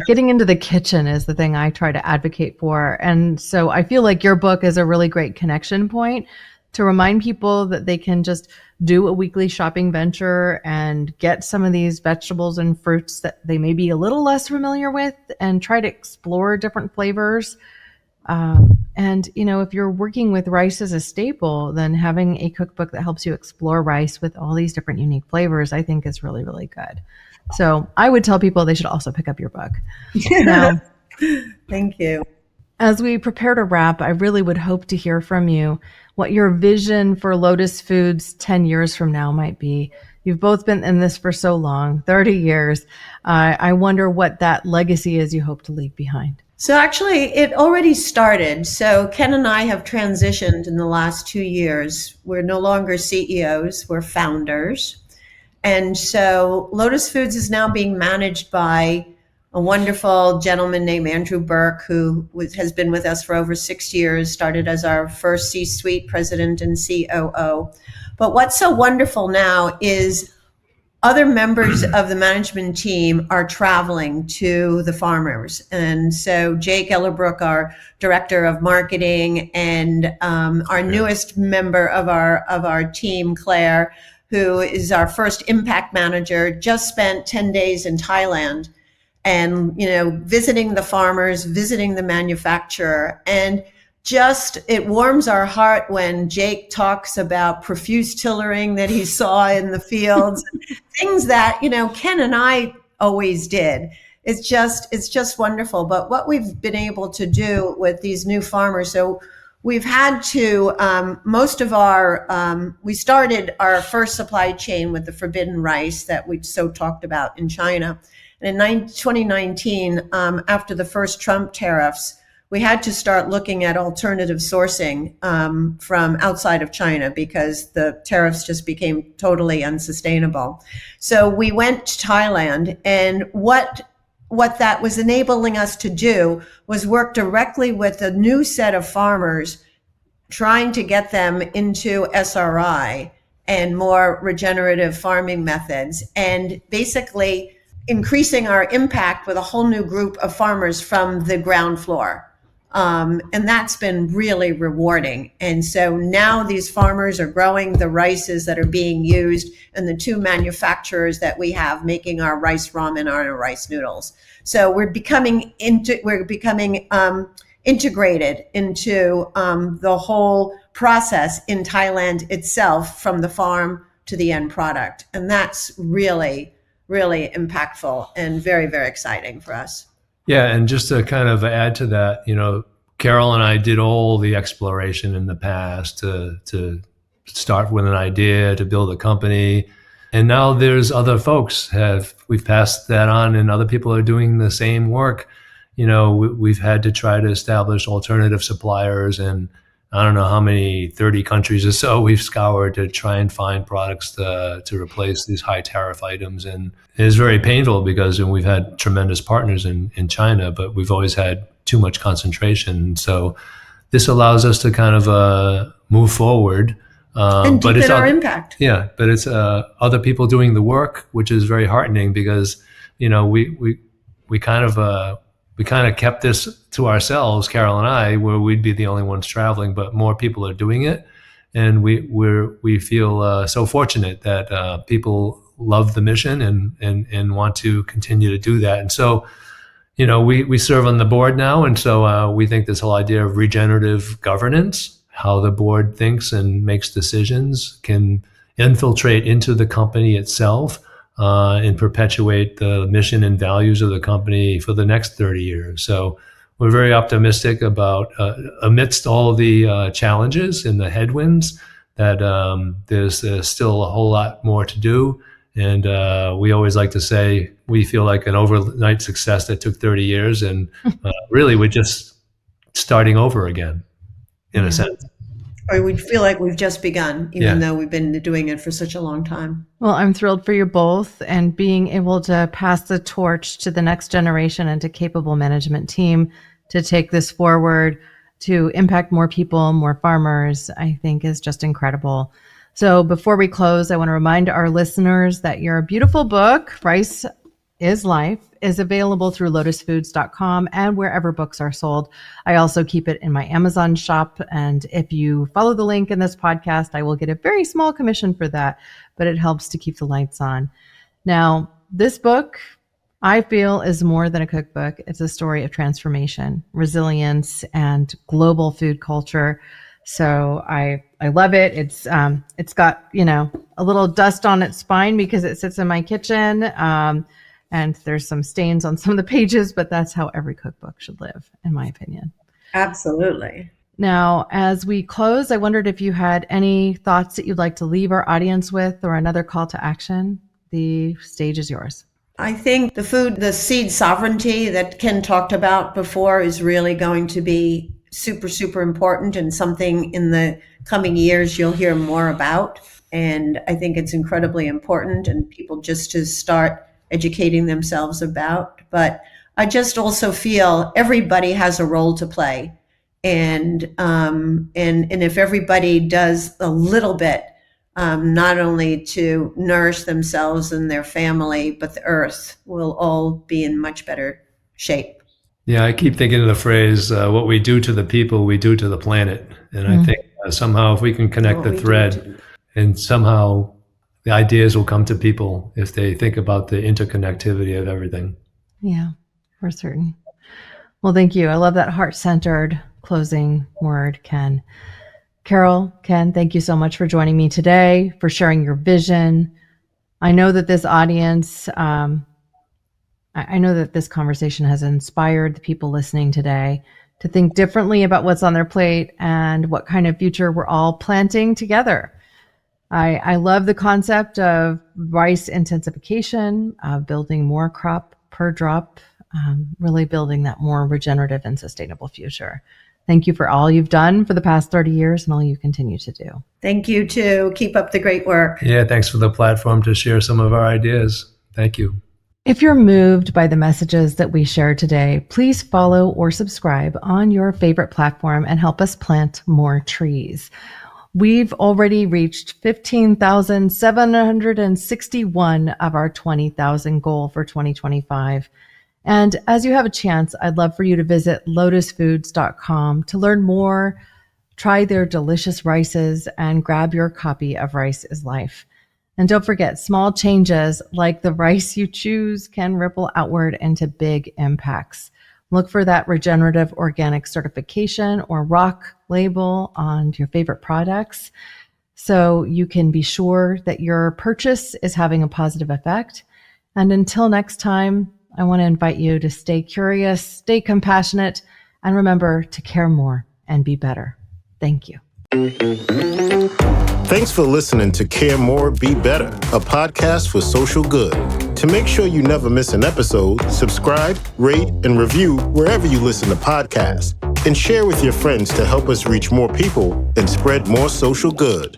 getting into the kitchen is the thing I try to advocate for. And so I feel like your book is a really great connection point to remind people that they can just do a weekly shopping venture and get some of these vegetables and fruits that they may be a little less familiar with and try to explore different flavors. And, if you're working with rice as a staple, then having a cookbook that helps you explore rice with all these different unique flavors, I think is really, really good. So I would tell people they should also pick up your book. Now, thank you. As we prepare to wrap, I really would hope to hear from you what your vision for Lotus Foods 10 years from now might be. You've both been in this for so long, 30 years. I wonder what that legacy is you hope to leave behind. So actually, it already started. So Ken and I have transitioned in the last 2 years. We're no longer CEOs, we're founders. And so Lotus Foods is now being managed by a wonderful gentleman named Andrew Burke, who has been with us for over 6 years, started as our first C-suite president and COO. But what's so wonderful now is other members of the management team are traveling to the farmers. And so Jake Ellerbrook, our director of marketing, and our newest member of our team, Claire, who is our first impact manager, just spent 10 days in Thailand and, visiting the farmers, visiting the manufacturer. And just, it warms our heart when Jake talks about profuse tillering that he saw in the fields, things that, Ken and I always did. It's just wonderful. But what we've been able to do with these new farmers, so we've had to, we started our first supply chain with the forbidden rice that we so talked about in China. And in 2019, after the first Trump tariffs, we had to start looking at alternative sourcing from outside of China because the tariffs just became totally unsustainable. So we went to Thailand, and what that was enabling us to do was work directly with a new set of farmers, trying to get them into SRI and more regenerative farming methods, and basically increasing our impact with a whole new group of farmers from the ground floor. And that's been really rewarding. And so now these farmers are growing the rices that are being used, and the two manufacturers that we have making our rice ramen and our rice noodles. So we're becoming integrated into the whole process in Thailand itself, from the farm to the end product. And that's really, really impactful and very, very exciting for us. Yeah, and just to kind of add to that, Caryl and I did all the exploration in the past to start with an idea, to build a company. And now there's other folks we've passed that on, and other people are doing the same work. We've had to try to establish alternative suppliers, and I don't know how many, 30 countries or so we've scoured to try and find products to replace these high tariff items. And it's very painful because we've had tremendous partners in China, but we've always had too much concentration. So this allows us to kind of move forward. And deepen our impact. Yeah, but it's other people doing the work, which is very heartening because, we kind of kept this to ourselves, Caryl and I, where we'd be the only ones traveling, but more people are doing it. And we feel so fortunate that people love the mission and want to continue to do that. And so, we serve on the board now. And so we think this whole idea of regenerative governance, how the board thinks and makes decisions, can infiltrate into the company itself and perpetuate the mission and values of the company for the next 30 years. So we're very optimistic about, amidst all the challenges and the headwinds, that there's still a whole lot more to do. And we always like to say we feel like an overnight success that took 30 years. And really, we're just starting over again, in a sense. Or we feel like we've just begun, even though we've been doing it for such a long time. Well, I'm thrilled for you both, and being able to pass the torch to the next generation and to capable management team to take this forward to impact more people, more farmers, I think is just incredible. So before we close, I want to remind our listeners that your beautiful book, Rice is Life, is available through lotusfoods.com and wherever books are sold. I also keep it in my Amazon shop. And if you follow the link in this podcast, I will get a very small commission for that, but it helps to keep the lights on. Now, this book, I feel, is more than a cookbook. It's a story of transformation, resilience, and global food culture. So I love it. It's got, a little dust on its spine because it sits in my kitchen. And there's some stains on some of the pages, but that's how every cookbook should live, in my opinion. Absolutely. Now, as we close, I wondered if you had any thoughts that you'd like to leave our audience with or another call to action. The stage is yours. I think the seed sovereignty that Ken talked about before is really going to be super, super important, and something in the coming years you'll hear more about. And I think it's incredibly important, and people just to start educating themselves about. But I just also feel everybody has a role to play. And if everybody does a little bit, not only to nourish themselves and their family, but the earth will all be in much better shape. Yeah, I keep thinking of the phrase, what we do to the people, we do to the planet. And I think somehow if we can connect the thread, and somehow the ideas will come to people if they think about the interconnectivity of everything. Yeah, for certain. Well, thank you. I love that heart-centered closing word, Ken. Caryl, Ken, thank you so much for joining me today, for sharing your vision. I know that this audience, I know that this conversation has inspired the people listening today to think differently about what's on their plate and what kind of future we're all planting together. I love the concept of rice intensification, building more crop per drop, really building that more regenerative and sustainable future. Thank you for all you've done for the past 30 years and all you continue to do. Thank you too. Keep up the great work. Yeah, thanks for the platform to share some of our ideas. Thank you. If you're moved by the messages that we shared today, please follow or subscribe on your favorite platform and help us plant more trees. We've already reached 15,761 of our 20,000 goal for 2025. And as you have a chance, I'd love for you to visit lotusfoods.com to learn more, try their delicious rices, and grab your copy of Rice is Life. And don't forget, small changes like the rice you choose can ripple outward into big impacts. Look for that regenerative organic certification or ROC label on your favorite products so you can be sure that your purchase is having a positive effect. And until next time, I want to invite you to stay curious, stay compassionate, and remember to care more and be better. Thank you. Thanks for listening to Care More, Be Better, a podcast for social good. To make sure you never miss an episode, subscribe, rate, and review wherever you listen to podcasts, and share with your friends to help us reach more people and spread more social good.